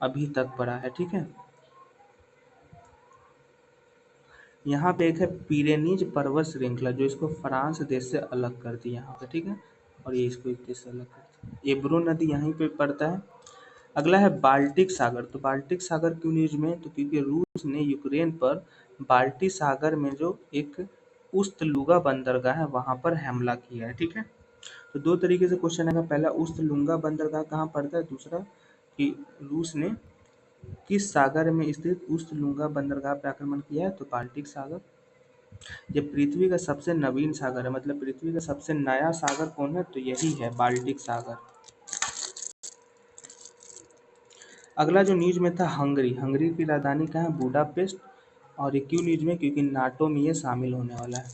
[SPEAKER 1] अभी तक पड़ा है। ठीक है, यहाँ पे एक है पिरेनीज पर्वत श्रृंखला जो इसको फ्रांस देश से अलग करती है यहाँ पे। ठीक है, और ये इसको इस देश से अलग करती है। एब्रो नदी यहीं पे पड़ता है। अगला है बाल्टिक सागर। तो बाल्टिक सागर क्यों न्यूज में? तो क्योंकि रूस ने यूक्रेन पर बाल्टिक सागर में जो एक उस्तलुगा बंदरगाह है वहां पर हमला किया है। ठीक है, तो दो तरीके से क्वेश्चन आएगा। पहला उस्तलुगा बंदरगाह कहाँ पड़ता है, दूसरा कि रूस ने किस सागर में स्थित उस्तलुगा बंदरगाह पर आक्रमण किया है? तो बाल्टिक सागर। ये पृथ्वी का सबसे नवीन सागर है, मतलब पृथ्वी का सबसे नया सागर कौन है? तो यही है बाल्टिक सागर। अगला जो न्यूज में था हंगरी। हंगरी की राजधानी क्या है? बुडापेस्ट। और ये क्यों न्यूज में? क्योंकि नाटो में ये शामिल होने वाला है।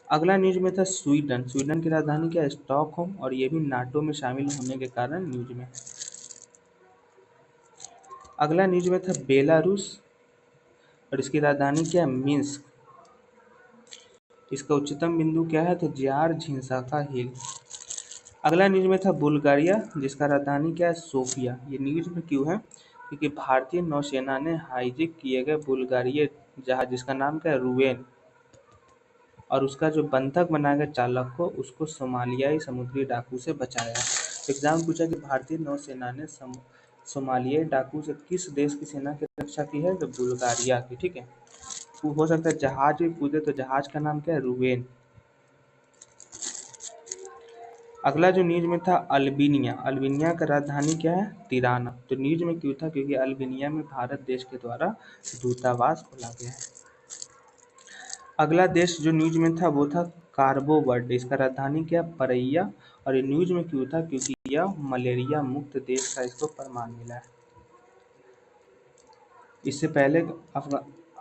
[SPEAKER 1] अगला न्यूज में था स्वीडन। स्वीडन की राजधानी क्या है? स्टॉकहोम। और ये भी नाटो में शामिल होने के कारण न्यूज में है। अगला न्यूज में था बेलारूस और इसकी राजधानी क्या है? मिन्स्क। इसका उच्चतम बिंदु क्या है? तो जार झिंसाका हिल। अगला न्यूज में था बुल्गारिया जिसका राजधानी क्या है? सोफिया। ये न्यूज में क्यों है? क्योंकि भारतीय नौसेना ने हाईजैक किए गए बुल्गारिया जहाज जिसका नाम क्या है? रुवेन। और उसका जो बंधक बनाया गया चालक को उसको सोमालियाई समुद्री डाकू से बचाया। एग्जाम पूछा कि भारतीय नौसेना ने सोमालियाई डाकू से किस देश की सेना की रक्षा की है, तो बुल्गारिया की। ठीक है, हो सकता है जहाज भी पूछे, तो जहाज का नाम क्या है, रुवेन। अगला जो न्यूज में था अल्बानिया। अल्बानिया का राजधानी क्या है, तिराना। तो न्यूज में क्यों था, क्योंकि अल्बानिया में भारत देश के द्वारा दूतावास खोला गया है। अगला देश जो न्यूज में था वो था कार्बो वर्डे। इसका राजधानी क्या, परैया। और ये न्यूज में क्यों था, क्योंकि यह मलेरिया मुक्त देश का इसको प्रमाण मिला है। इससे पहले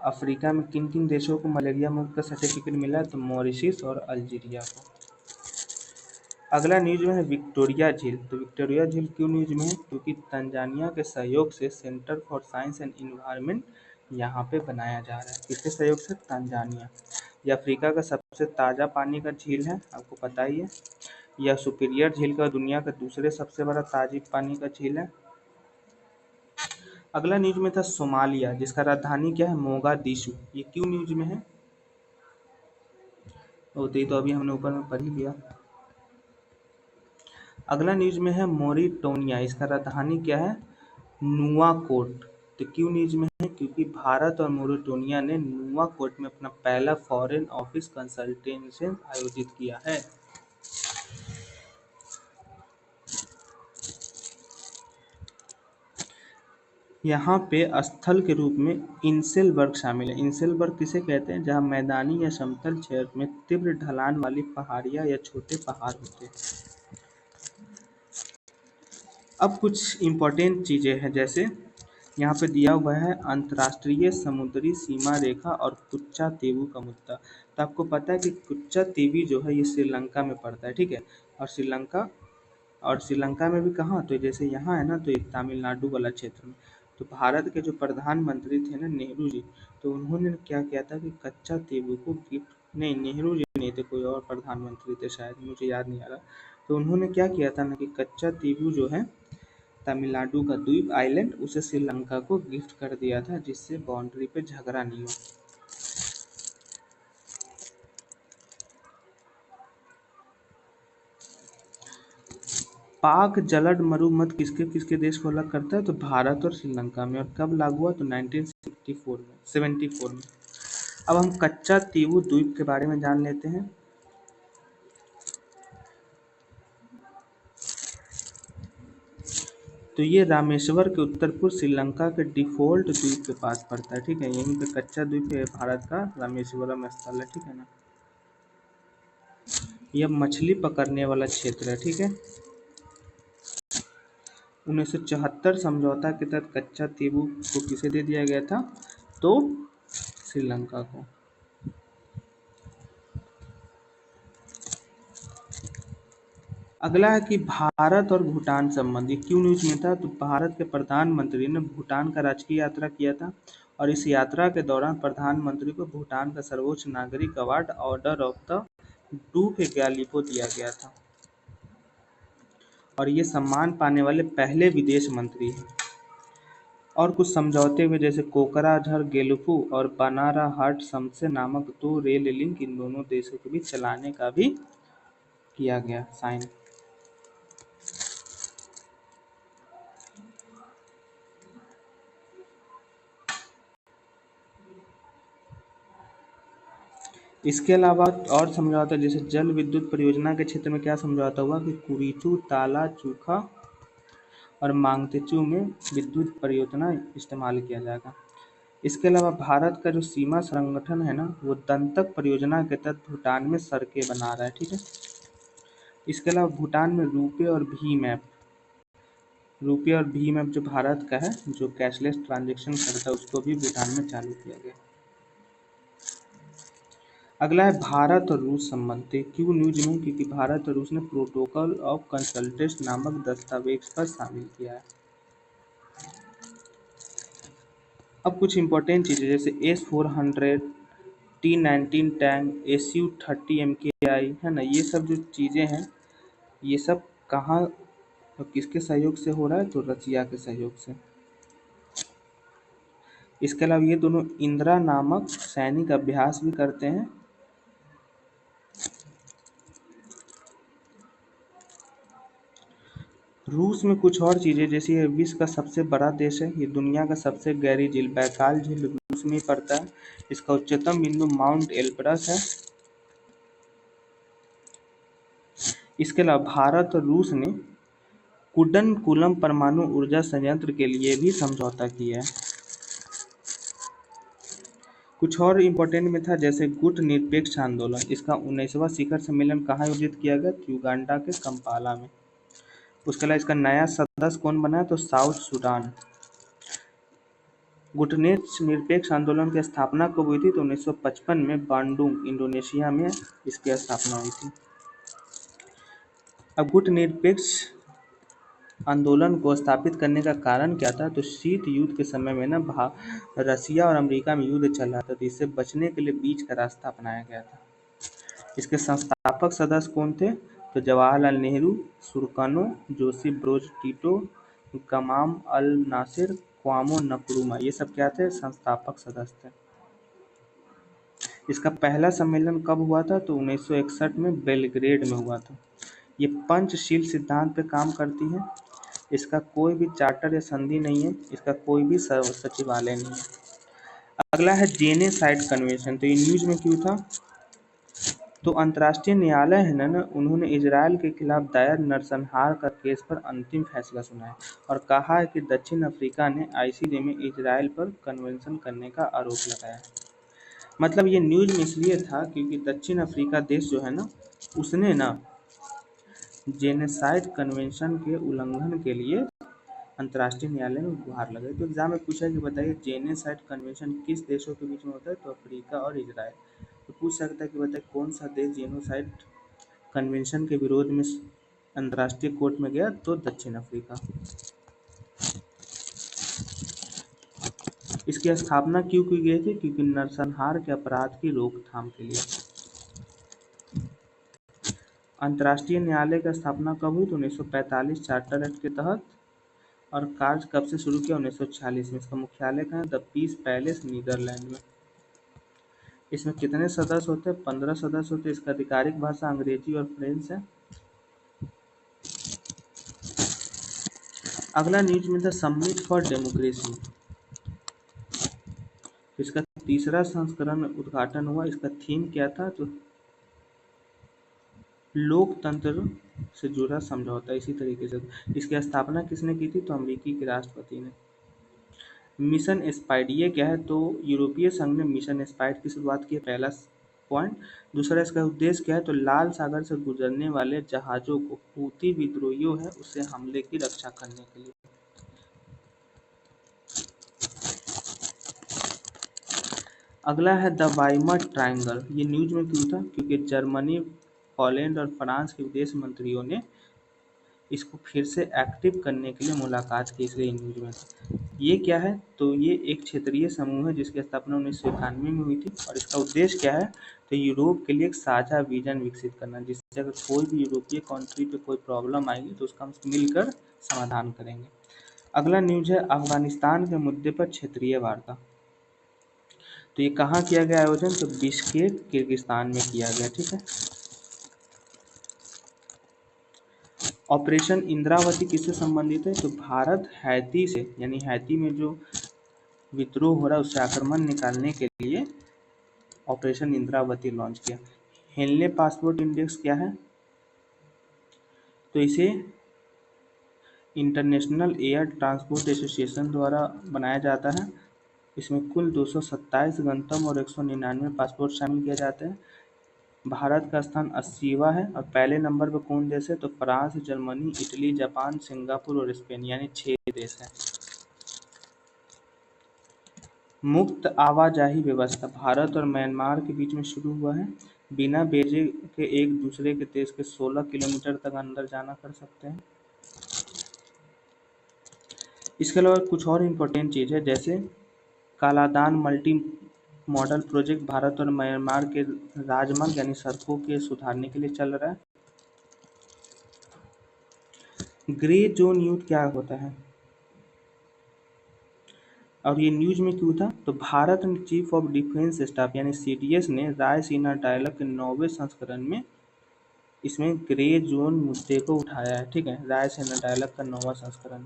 [SPEAKER 1] अफ्रीका में किन किन देशों को मलेरिया मुक्त का सर्टिफिकेट मिला है, तो मॉरिशस और अल्जीरिया को। अगला न्यूज में है विक्टोरिया झील। तो विक्टोरिया झील क्यों न्यूज में है, क्योंकि तंजानिया के सहयोग से centre for science and environment यहाँ पे बनाया जा रहा है। किसके सहयोग से, तंजानिया। ये अफ्रीका का सबसे ताज़ा पानी का झील है, आपको पता ही है। यह सुपीरियर झील का दुनिया का दूसरे सबसे बड़ा ताजी पानी का झील है। अगला न्यूज में था सोमालिया, जिसका राजधानी क्या है, मोगादिशु। ये क्यों न्यूज में है, तो अभी हमने ऊपर में पढ़ ही लिया। अगला न्यूज में है मोरिटोनिया। इसका राजधानी क्या है, नुआकोट। तो क्यों न्यूज में है, क्योंकि भारत और मोरिटोनिया ने नुआकोट में अपना पहला फॉरेन ऑफिस कंसल्टेशन आयोजित किया है। यहाँ पे स्थल के रूप में इंसेलबर्ग शामिल है। इंसेलबर्ग किसे कहते हैं, जहाँ मैदानी या समतल क्षेत्र में तीव्र ढलान वाली पहाड़ियाँ या छोटे पहाड़ होते हैं। अब कुछ इम्पोर्टेंट चीज़ें हैं, जैसे यहाँ पे दिया हुआ है अंतर्राष्ट्रीय समुद्री सीमा रेखा और कुच्चा तीवू का मुद्दा। तो आपको पता है कि कुच्चा तीवी जो है ये श्रीलंका में पड़ता है, ठीक है। और श्रीलंका में भी कहाँ, तो जैसे यहाँ है ना, तो एक तमिलनाडु वाला क्षेत्र में। तो भारत के जो प्रधानमंत्री थे ना, नेहरू जी, तो उन्होंने क्या किया था कि कच्चा तीवू को गिफ्ट, नहीं नेहरू जी नहीं थे, कोई और प्रधानमंत्री थे शायद, मुझे याद नहीं आ रहा। तो उन्होंने क्या किया था ना कि कच्चा तीवू जो है तमिलनाडु का द्वीप आइलैंड, उसे श्रीलंका को गिफ्ट कर दिया था, जिससे बाउंड्री पे झगड़ा नहीं हो। पाक जलद मरुमत किसके किसके देश को अलग करता है, तो भारत और श्रीलंका में। और कब लागू हुआ, तो 1974 में। अब हम कच्चा तीवू द्वीप के बारे में जान लेते हैं। तो ये रामेश्वर के उत्तर पूर्व श्रीलंका के डिफॉल्ट द्वीप के पास पड़ता है, ठीक है। यहीं पे कच्चा द्वीप है भारत का, रामेश्वरम स्थल है, ठीक है ना। यह मछली पकड़ने वाला क्षेत्र है, ठीक है। 1974 समझौता के तहत कच्चा तीवू को किसे दे दिया गया था, तो श्रीलंका को। अगला है कि भारत और भूटान संबंधी क्यों न्यूज में था, तो भारत के प्रधानमंत्री ने भूटान का राजकीय यात्रा किया था, और इस यात्रा के दौरान प्रधानमंत्री को भूटान का सर्वोच्च नागरिक अवार्ड ऑर्डर ऑफ द डू ग्यालिपो दिया गया था, और ये सम्मान पाने वाले पहले विदेश मंत्री हैं। और कुछ समझौते हुए, जैसे कोकराझार गेलुपू और बनारा हाट समसे नामक 2 रेल लिंक इन दोनों देशों के बीच चलाने का भी किया गया साइन। इसके अलावा और समझौता, जैसे जल विद्युत परियोजना के क्षेत्र में क्या समझौता हुआ कि कुरीचू, ताला चूखा और मांगतेचू में विद्युत परियोजना इस्तेमाल किया जाएगा। इसके अलावा भारत का जो सीमा संगठन है ना, वो दंतक परियोजना के तहत भूटान में सड़कें बना रहा है, ठीक है। इसके अलावा भूटान में रुपये और भीम ऐप जो भारत का है, जो कैशलेस ट्रांजेक्शन करता है, उसको भी भूटान में चालू किया गया। अगला है भारत और रूस संबंध। क्यों न्यूज में, क्योंकि भारत और रूस ने प्रोटोकॉल ऑफ कंसल्टेंस नामक दस्तावेज पर शामिल किया है। अब कुछ इंपॉर्टेंट चीज़ें, जैसे S-400, T-19 tank, Su-30 MKI है ना, ये सब जो चीज़ें हैं, ये सब कहाँ और किसके सहयोग से हो रहा है, तो रसिया के सहयोग से। इसके अलावा ये दोनों इंदिरा नामक सैनिक अभ्यास भी करते हैं, रूस में कुछ और चीज़ें, जैसे ये विश्व का सबसे बड़ा देश है, ये दुनिया का सबसे गहरी झील बैकाल झील रूस में ही पड़ता है। इसका उच्चतम बिंदु माउंट एल्ब्रस है। इसके अलावा भारत और रूस ने कुडनकुलम परमाणु ऊर्जा संयंत्र के लिए भी समझौता किया है। कुछ और इम्पोर्टेंट में था, जैसे गुट निरपेक्ष आंदोलन, इसका 19वां शिखर सम्मेलन कहाँ आयोजित किया गया? तो युगांडा के कंपाला में। उसके अलावा इसका नया सदस्य कौन बना है? तो साउथ सूडान। गुटनिरपेक्ष निरपेक्ष आंदोलन की स्थापना कब हुई थी? तो 1955 में बांडुंग, इंडोनेशिया में इसकी स्थापना हुई थी। अब गुटनिरपेक्ष आंदोलन को स्थापित करने का कारण क्या था? तो शीत युद्ध के समय में ना रसिया और अमेरिका में युद्ध चल रहा था, तो इससे बचने के लिए बीच का रास्ता अपनाया गया था। इसके संस्थापक सदस्य कौन थे? तो Jawaharlal Nehru, Sukarno, Joseph Broz Tito, Gamal al Nasser, Kwame Nkrumah, ये सब क्या थे? संस्थापक सदस्य थे। इसका पहला सम्मेलन कब हुआ था? तो 1961 में बेलग्रेड में हुआ था। ये पंचशील सिद्धांत पे काम करती है। इसका कोई भी चार्टर या संधि नहीं है। इसका कोई भी सचिवालय नहीं है। अगला है जेनेसाइड कन्वेंशन। तो ये न्यूज में क्यों था? तो अंतर्राष्ट्रीय न्यायालय है ना, उन्होंने इजराइल के खिलाफ दायर नरसंहार का केस पर अंतिम फैसला सुनाया और कहा है कि दक्षिण अफ्रीका ने आईसीजे में इजराइल पर कन्वेंशन करने का आरोप लगाया। मतलब ये न्यूज में इसलिए था क्योंकि दक्षिण अफ्रीका देश जो है ना, उसने ना जेनेसाइड कन्वेंशन के उल्लंघन के लिए अंतर्राष्ट्रीय न्यायालय में गुहार लगाई। तो एग्जाम में पूछा कि बताइए जेनेसाइड कन्वेंशन किस देशों के बीच में होता है? तो अफ्रीका और इजराइल। तो पूछ सकता है कि बताइए कौन सा देश जेनोसाइड कन्वेंशन के विरोध में अंतर्राष्ट्रीय कोर्ट में गया? तो दक्षिण अफ्रीका। इसकी स्थापना क्यों की गई थी? क्योंकि नरसंहार के अपराध की रोकथाम के लिए। अंतर्राष्ट्रीय न्यायालय की स्थापना कब हुई? तो 1945 चार्टर एक्ट के तहत। और कार्य कब से शुरू किया? 1946 में। इसका मुख्यालय कहाँ है? द पीस पैलेस, नीदरलैंड में। इसमें कितने सदस्य होते हैं? 15 सदस्य होते हैं। इसका आधिकारिक भाषा अंग्रेजी और फ्रेंच है। अगला न्यूज में था समिट फॉर डेमोक्रेसी। इसका तीसरा संस्करण उद्घाटन हुआ। इसका थीम क्या था? तो लोकतंत्र से जुड़ा समझौता। इसी तरीके से इसकी स्थापना किसने की थी? तो अमेरिकी के राष्ट्रपति ने। मिशन स्पाइड ये क्या है? तो यूरोपीय संघ ने मिशन स्पाइड की शुरुआत की, पहला पॉइंट। दूसरा, इसका उद्देश्य क्या है? तो लाल सागर से गुजरने वाले जहाजों को हूती विद्रोहियों है उससे हमले की रक्षा करने के लिए। अगला है द वाइमर ट्रायंगल। ये न्यूज में क्यों था? क्योंकि जर्मनी, पोलैंड और फ्रांस के विदेश मंत्रियों ने इसको फिर से एक्टिव करने के लिए मुलाकात की, इसलिए न्यूज में था। ये क्या है? तो ये एक क्षेत्रीय समूह है जिसकी स्थापना 1991 में हुई थी और इसका उद्देश्य क्या है? तो यूरोप के लिए एक साझा विजन विकसित करना, जिससे अगर कोई भी यूरोपीय कंट्री पे कोई प्रॉब्लम आएगी तो उसका हम मिलकर समाधान करेंगे। अगला न्यूज है अफगानिस्तान के मुद्दे पर क्षेत्रीय वार्ता। तो ये कहाँ किया गया आयोजन? तो बिश्केक, किर्गिस्तान में किया गया। ठीक है। ऑपरेशन इंद्रावती किससे संबंधित है? तो भारत हैती से, यानी हैती में जो विद्रोह हो रहा है उससे आक्रमण निकालने के लिए ऑपरेशन इंद्रावती लॉन्च किया। हेनले पासपोर्ट इंडेक्स क्या है? तो इसे इंटरनेशनल एयर ट्रांसपोर्ट एसोसिएशन द्वारा बनाया जाता है। इसमें कुल 227 गंतव्य और 199 पासपोर्ट शामिल किए जाते हैं। भारत का स्थान 80वां है और पहले नंबर पर कौन देश है? तो France, Germany, Italy, Japan, Singapore और स्पेन, यानी 6 देश हैं। मुक्त आवाजाही व्यवस्था भारत और म्यांमार के बीच में शुरू हुआ है। बिना वीजे के एक दूसरे के देश के 16 किलोमीटर तक अंदर जाना कर सकते हैं। इसके अलावा कुछ और इम्पोर्टेंट चीज़ है, जैसे Kaladan multi modal project Bharat और म्यांमार के राजमार्ग यानी सड़कों के सुधारने के लिए चल रहा है। ग्रे जोन युद्ध क्या होता है और ये न्यूज में क्यों था? तो भारत ने चीफ ऑफ डिफेंस स्टाफ यानी सीडीएस ने रायसीना डायलॉग के 9वें संस्करण में इसमें ग्रे जोन मुद्दे को उठाया है, ठीक है। रायसेना डायलॉग का 9वां संस्करण।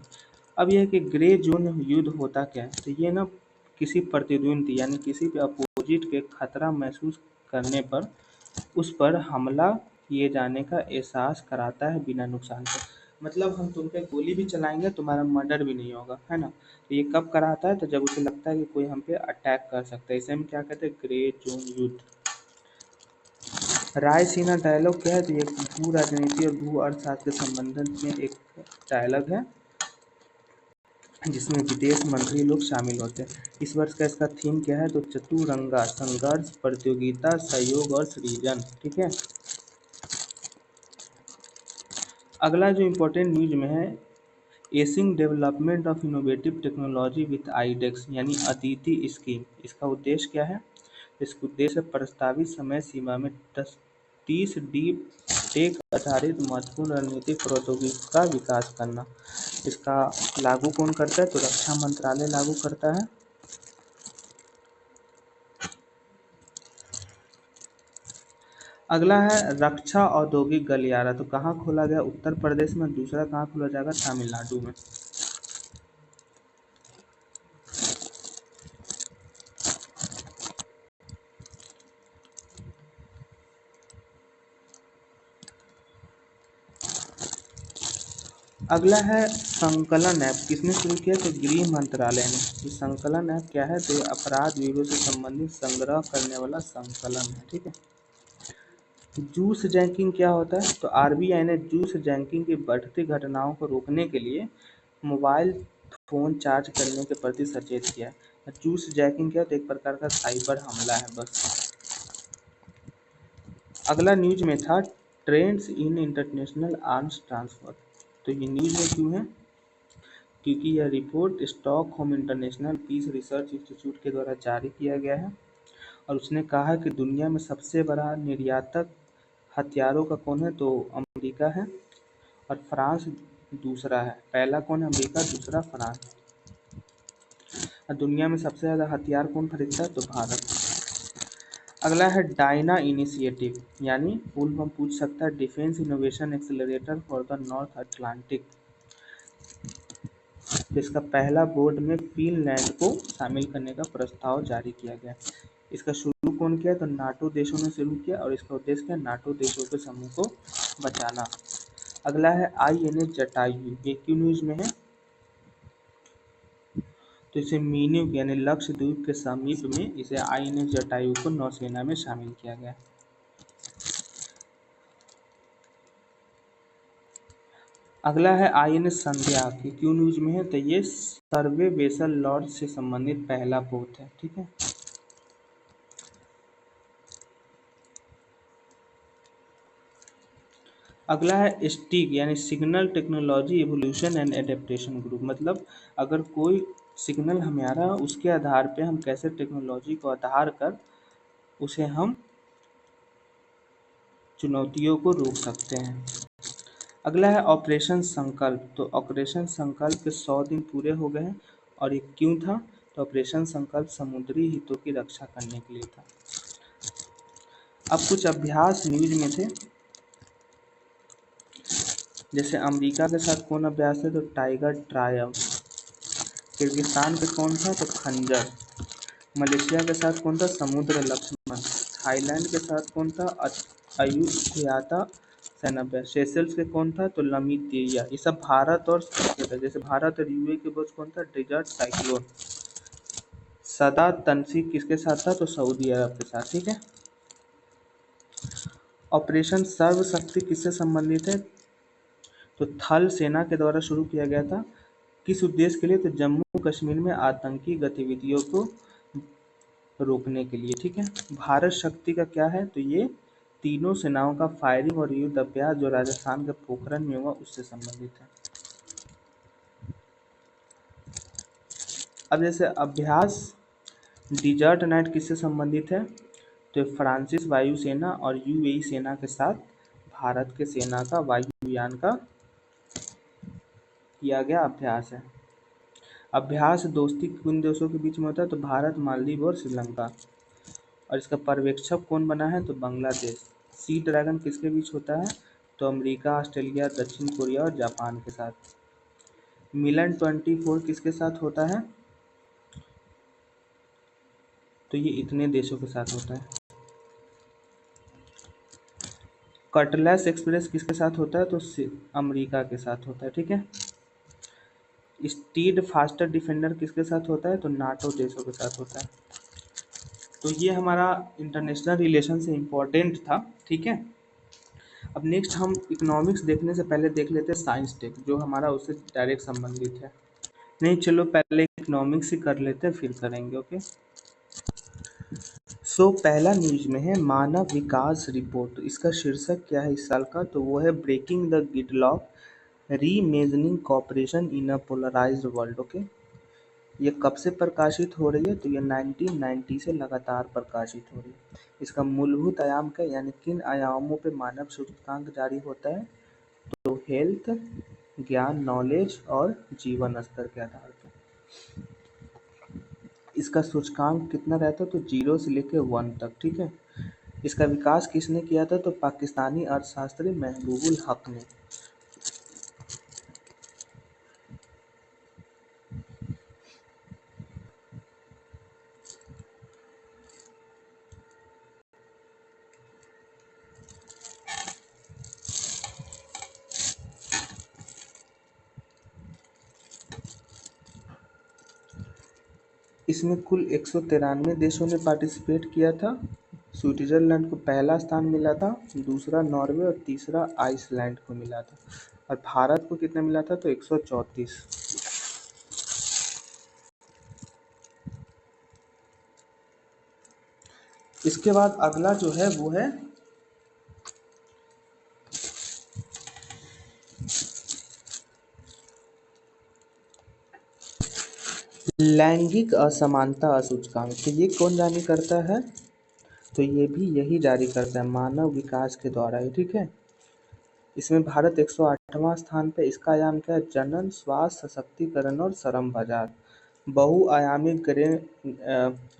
[SPEAKER 1] अब यह कि ग्रे जोन युद्ध होता क्या है, तो ये ना किसी प्रतिद्वंदी यानी किसी भी अपोजिट के खतरा महसूस करने पर उस पर हमला किए जाने का एहसास कराता है बिना नुकसान के। मतलब हम तुम पे गोली भी चलाएंगे, तुम्हारा मर्डर भी नहीं होगा, है ना। तो ये कब कराता है, तो जब उसे लगता है कि कोई हम पे अटैक कर सकता है। इसे हम क्या कहते हैं, ग्रे जोन युद्ध। रायसीना डायलॉग क्या है, तो ये भू राजनीति और भू अर्थशास्त्र के संबंध में एक डायलॉग है जिसमें विदेश मंत्री लोग शामिल होते हैं। इस वर्ष का इसका थीम क्या है, तो चतुरंगा, संघर्ष, प्रतियोगिता, सहयोग और सृजन, ठीक है। अगला जो इम्पोर्टेंट न्यूज में है, acing development of innovative technology with iDEX यानी अदिति स्कीम। इसका उद्देश्य क्या है, इसका उद्देश्य प्रस्तावित समय सीमा में 30 डीप टेक आधारित महत्वपूर्ण रणनीतिक प्रौद्योगिकी का विकास करना। इसका लागू कौन करता है, तो रक्षा मंत्रालय लागू करता है। अगला है रक्षा औद्योगिक गलियारा, तो कहाँ खोला गया, उत्तर प्रदेश में। दूसरा कहाँ खोला जाएगा, तमिलनाडु में। अगला है संकलन ऐप, किसने शुरू किया, तो गृह मंत्रालय ने। ये संकलन ऐप क्या है, तो ये अपराध विवरण से संबंधित संग्रह करने वाला संकलन है, ठीक है। जूस जैकिंग क्या होता है, तो आरबीआई ने जूस जैकिंग की बढ़ती घटनाओं को रोकने के लिए मोबाइल फोन चार्ज करने के प्रति सचेत किया है। जूस जैकिंग क्या है, तो एक प्रकार का साइबर हमला है बस। अगला न्यूज में था trends in international arms transfer. तो ये न्यूज में क्यों है, क्योंकि यह report Stockholm International Peace Research Institute के द्वारा जारी किया गया है और उसने कहा है कि दुनिया में सबसे बड़ा निर्यातक हथियारों का कौन है, तो अमेरिका है और फ्रांस दूसरा है। पहला कौन है, अमेरिका, दूसरा फ्रांस। और दुनिया में सबसे ज़्यादा हथियार कौन खरीदता है, तो भारत। अगला है डायना इनिशिएटिव, यानी फुल फॉर्म पूछ सकता है, defence innovation accelerator for the north Atlantic. इसका पहला बोर्ड में फिनलैंड को शामिल करने का प्रस्ताव जारी किया गया। इसका शुरू कौन किया, तो नाटो देशों ने शुरू किया और इसका उद्देश्य क्या, नाटो देशों के समूह को बचाना। अगला है आईएनएस जटायु, ये क्यों न्यूज में है, तो इसे मीन्यू यानी लक्षद्वीप के समीप में इसे आईएनएस जटायु को नौसेना में शामिल किया गया। अगला है आईएनएस संध्या, ये क्यों न्यूज में है, तो ये सर्वे वेसल लॉन्च से संबंधित पहला पोत है, ठीक है। अगला है स्टिग यानी signal technology evolution and adaptation group. मतलब अगर कोई सिग्नल हमें आ रहा है उसके आधार पे हम कैसे टेक्नोलॉजी को आधार कर उसे हम चुनौतियों को रोक सकते हैं। अगला है ऑपरेशन संकल्प, तो ऑपरेशन संकल्प के 100 दिन पूरे हो गए हैं और ये क्यों था, तो ऑपरेशन संकल्प समुद्री हितों की रक्षा करने के लिए था। अब कुछ अभ्यास न्यूज में थे, जैसे अमेरिका के साथ कौन अभ्यास है, तो टाइगर ट्रायम्फ। किर्गिस्तान पे कौन था, तो खंजर। मलेशिया के साथ कौन था, समुद्र लक्ष्मण। थाईलैंड के साथ कौन था, अयुथ्याता सैन्याभ्यास। सेशल्स के कौन था, तो लमीतिया। ये सब भारत और जैसे भारत और यूए के बीच कौन था, डेजर्ट साइक्लोन। सदा तनसीब किसके साथ था, तो सऊदी अरब के साथ, ठीक है। ऑपरेशन सर्वशक्ति किससे संबंधित है, तो थल सेना के द्वारा शुरू किया गया था। किस उद्देश्य के लिए, तो जम्मू कश्मीर में आतंकी गतिविधियों को रोकने के लिए, ठीक है। भारत शक्ति का क्या है, तो ये तीनों सेनाओं का फायरिंग और युद्ध अभ्यास जो राजस्थान के पोखरण में हुआ उससे संबंधित है। अब जैसे अभ्यास डिजर्ट नाइट किससे संबंधित है, तो फ्रांसीस वायुसेना और यूएई सेना के साथ भारत के सेना का वायुयान का किया गया अभ्यास है। अभ्यास दोस्ती किन देशों के बीच में होता है, तो भारत, मालदीव और श्रीलंका। और इसका पर्यवेक्षक कौन बना है, तो बांग्लादेश। सी ड्रैगन किसके बीच होता है, तो अमेरिका, ऑस्ट्रेलिया, दक्षिण कोरिया और जापान के साथ। मिलन 24 किसके साथ होता है? तो ये इतने देशों के साथ होता है। कटलेस एक्सप्रेस किसके साथ होता है? तो अमेरिका के साथ होता है, ठीक है। स्टीड फास्टर डिफेंडर किसके साथ होता है? तो नाटो देशों के साथ होता है। तो ये हमारा इंटरनेशनल रिलेशन से इम्पोर्टेंट था, ठीक है। अब नेक्स्ट हम इकोनॉमिक्स देखने से पहले देख लेते हैं साइंस टेक, जो हमारा उससे डायरेक्ट संबंधित है। नहीं, चलो पहले इकोनॉमिक्स ही कर लेते हैं, फिर करेंगे, ओके। सो पहला न्यूज में है मानव विकास रिपोर्ट। इसका शीर्षक क्या है इस साल का? तो वो है breaking the gridlock, reimagining cooperation in a polarised world, okay. ये कब से प्रकाशित हो रही है? तो ये 1990 से लगातार प्रकाशित हो रही है। इसका मूलभूत आयाम क्या, यानी किन आयामों पे मानव सूचकांक जारी होता है? तो हेल्थ, ज्ञान, नॉलेज और जीवन स्तर के आधार पर इसका सूचकांक कितना रहता है? तो 0 से लेकर 1 तक, ठीक है। इसका विकास किसने किया था? तो पाकिस्तानी अर्थशास्त्री महबूबुल हक ने। इसमें कुल 193 देशों ने पार्टिसिपेट किया था। स्विट्जरलैंड को पहला स्थान मिला था, दूसरा नॉर्वे और तीसरा आइसलैंड को मिला था। और भारत को कितना मिला था? तो 134। इसके बाद अगला जो है वो है लैंगिक असमानता सूचकांक। तो ये कौन जारी करता है? तो ये भी यही जारी करता है, मानव विकास के द्वारा ही, ठीक है। इसमें भारत 108वां स्थान पे। इसका आयाम क्या है? जनन, स्वास्थ्य, सशक्तिकरण और श्रम बाजार। बहुआयामी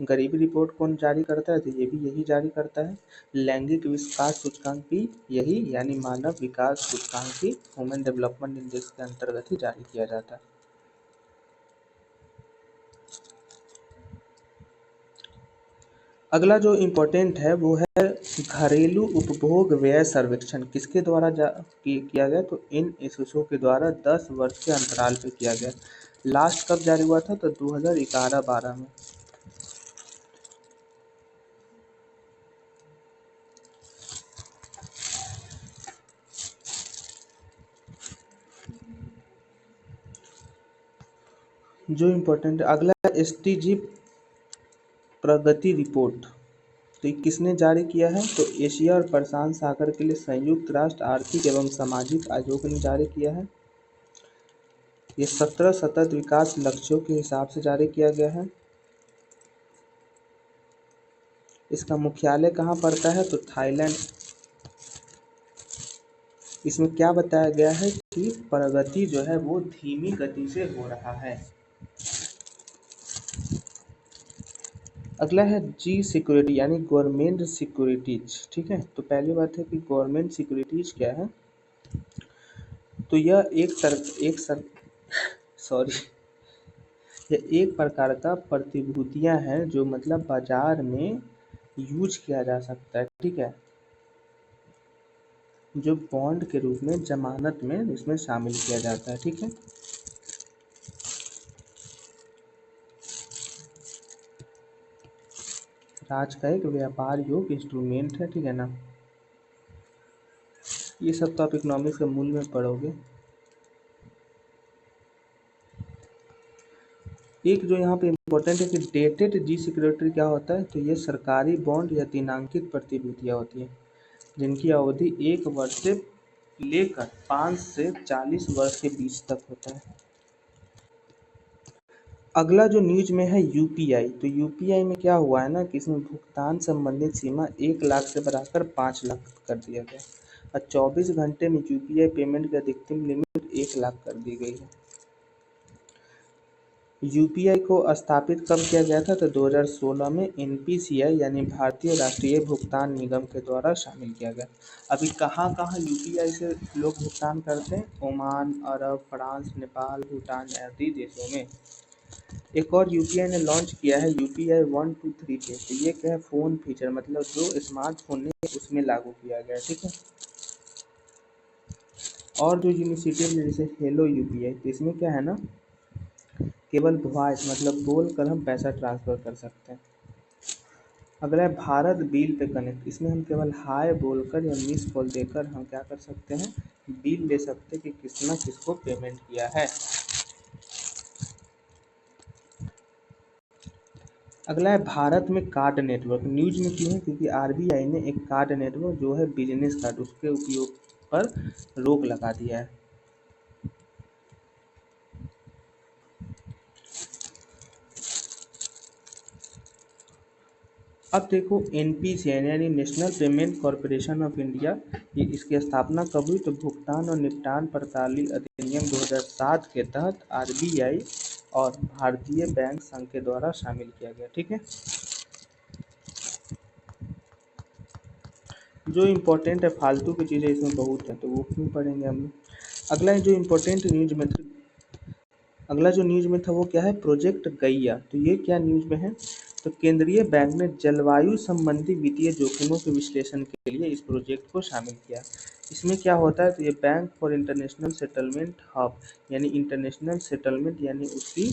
[SPEAKER 1] गरीबी रिपोर्ट कौन जारी करता है? तो ये भी यही जारी करता है। लैंगिक विकास सूचकांक भी यही, यानी मानव विकास सूचकांक भी ह्यूमन डेवलपमेंट इंडेक्स के अंतर्गत ही जारी किया जाता है। अगला जो इम्पोर्टेंट है वो है घरेलू उपभोग व्यय सर्वेक्षण। किसके द्वारा किया गया? तो इन एसोसो के द्वारा 10 वर्ष के अंतराल पे किया गया। लास्ट कब जारी हुआ था? तो 2011-12 में। जो इम्पोर्टेंट अगला एसटीजी प्रगति रिपोर्ट। तो ये किसने जारी किया है? तो एशिया और प्रशांत सागर के लिए संयुक्त राष्ट्र आर्थिक एवं सामाजिक आयोग ने जारी किया है। ये 17 सतत विकास लक्ष्यों के हिसाब से जारी किया गया है। इसका मुख्यालय कहाँ पड़ता है? तो थाईलैंड। इसमें क्या बताया गया है कि प्रगति जो है वो धीमी गति से हो रहा है। अगला है जी सिक्योरिटी, यानी गवर्नमेंट सिक्योरिटीज, ठीक है। तो पहली बात है कि गवर्नमेंट सिक्योरिटीज क्या है? तो यह सॉरी यह एक प्रकार का प्रतिभूतियां हैं जो मतलब बाजार में यूज किया जा सकता है, ठीक है। जो बॉन्ड के रूप में जमानत में इसमें शामिल किया जाता है, ठीक है। राज का एक व्यापार योग्य इंस्ट्रूमेंट है, ठीक है ना। ये सब तो आप इकोनॉमिक्स के मूल में पढ़ोगे। एक जो यहाँ पे इम्पोर्टेंट है कि डेटेड जी सिक्योरिटी क्या होता है? तो ये सरकारी बॉन्ड या दिनांकित प्रतिभूतियाँ होती हैं जिनकी अवधि 1 वर्ष से लेकर 5 से 40 वर्ष के बीच तक होता है। अगला जो न्यूज में है यूपीआई। तो यूपीआई में क्या हुआ है ना कि इसमें भुगतान संबंधित सीमा 1 लाख से बढ़ाकर 5 लाख कर दिया गया और 24 घंटे में यूपीआई पेमेंट की अधिकतम लिमिट 1 लाख कर दी गई है। यूपीआई को स्थापित कब किया गया था? तो 2016 में एनपीसीआई यानी भारतीय राष्ट्रीय भुगतान निगम के द्वारा शामिल किया गया। अभी कहाँ कहाँ यूपीआई से लोग भुगतान करते हैं? ओमान, अरब, फ्रांस, नेपाल, भूटान आदि देशों में। एक और यूपीआई ने लॉन्च किया है यूपीआई 123 पे। तो ये क्या है? फ़ोन फीचर, मतलब जो स्मार्टफोन है उसमें लागू किया गया है, ठीक है। और जो इनिशिएटिव है जैसे हेलो यूपीआई, तो इसमें क्या है ना, केवल वॉइस मतलब बोल कर हम पैसा ट्रांसफ़र कर सकते हैं। अगला है भारत बिल पे कनेक्ट। इसमें हम केवल हाय बोलकर या मिस कॉल देकर हम क्या कर सकते हैं? बिल ले सकते हैं कि किसने किसको पेमेंट किया है। अगला है भारत में कार्ड नेटवर्क। न्यूज़ में क्यों है? क्योंकि आरबीआई ने एक कार्ड नेटवर्क जो है बिजनेस कार्ड, उसके उपयोग पर रोक लगा दिया है। अब देखो एनपीसीआई यानी national payment corporation of India, ये इसकी स्थापना कब हुई? तो भुगतान और निपटान प्रणाली अधिनियम 2007 के तहत आरबीआई और भारतीय बैंक संघ के द्वारा शामिल किया गया, ठीक है। जो इम्पोर्टेंट है, फालतू की चीज़ें इसमें बहुत है तो वो क्यों पढ़ेंगे हम। अगला जो इम्पोर्टेंट न्यूज में था, अगला जो न्यूज में था वो क्या है? प्रोजेक्ट गैया। तो ये क्या न्यूज में है? तो केंद्रीय बैंक ने जलवायु संबंधी वित्तीय जोखिमों के विश्लेषण के लिए इस प्रोजेक्ट को शामिल किया। इसमें क्या होता है? तो ये bank for international settlement hub यानी इंटरनेशनल सेटलमेंट यानी उसकी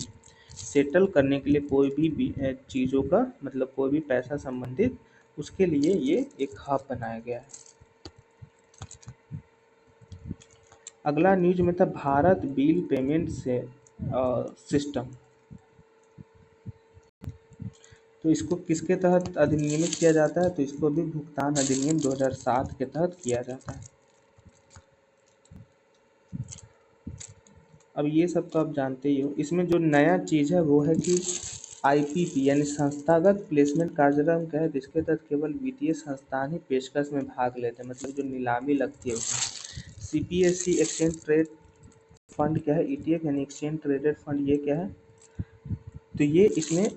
[SPEAKER 1] सेटल करने के लिए कोई भी चीज़ों का मतलब कोई भी पैसा संबंधित, उसके लिए ये एक हब बनाया गया है। अगला न्यूज में था भारत बिल पेमेंट से सिस्टम। तो इसको किसके तहत अधिनियमित किया जाता है? तो इसको भी भुगतान अधिनियम 2007 के तहत किया जाता है। अब ये सब तो आप जानते ही हो। इसमें जो नया चीज़ है वो है कि आईपीपी यानी संस्थागत प्लेसमेंट कार्यक्रम का है, जिसके तहत केवल वित्तीय संस्थान ही पेशकश में भाग लेते हैं, मतलब जो नीलामी लगती है उसमें। सीपीएससी एक्सचेंज ट्रेड फंड क्या है? ईटीएफ यानी एक्सचेंज ट्रेडेड फंड, ये क्या है? तो ये इसमें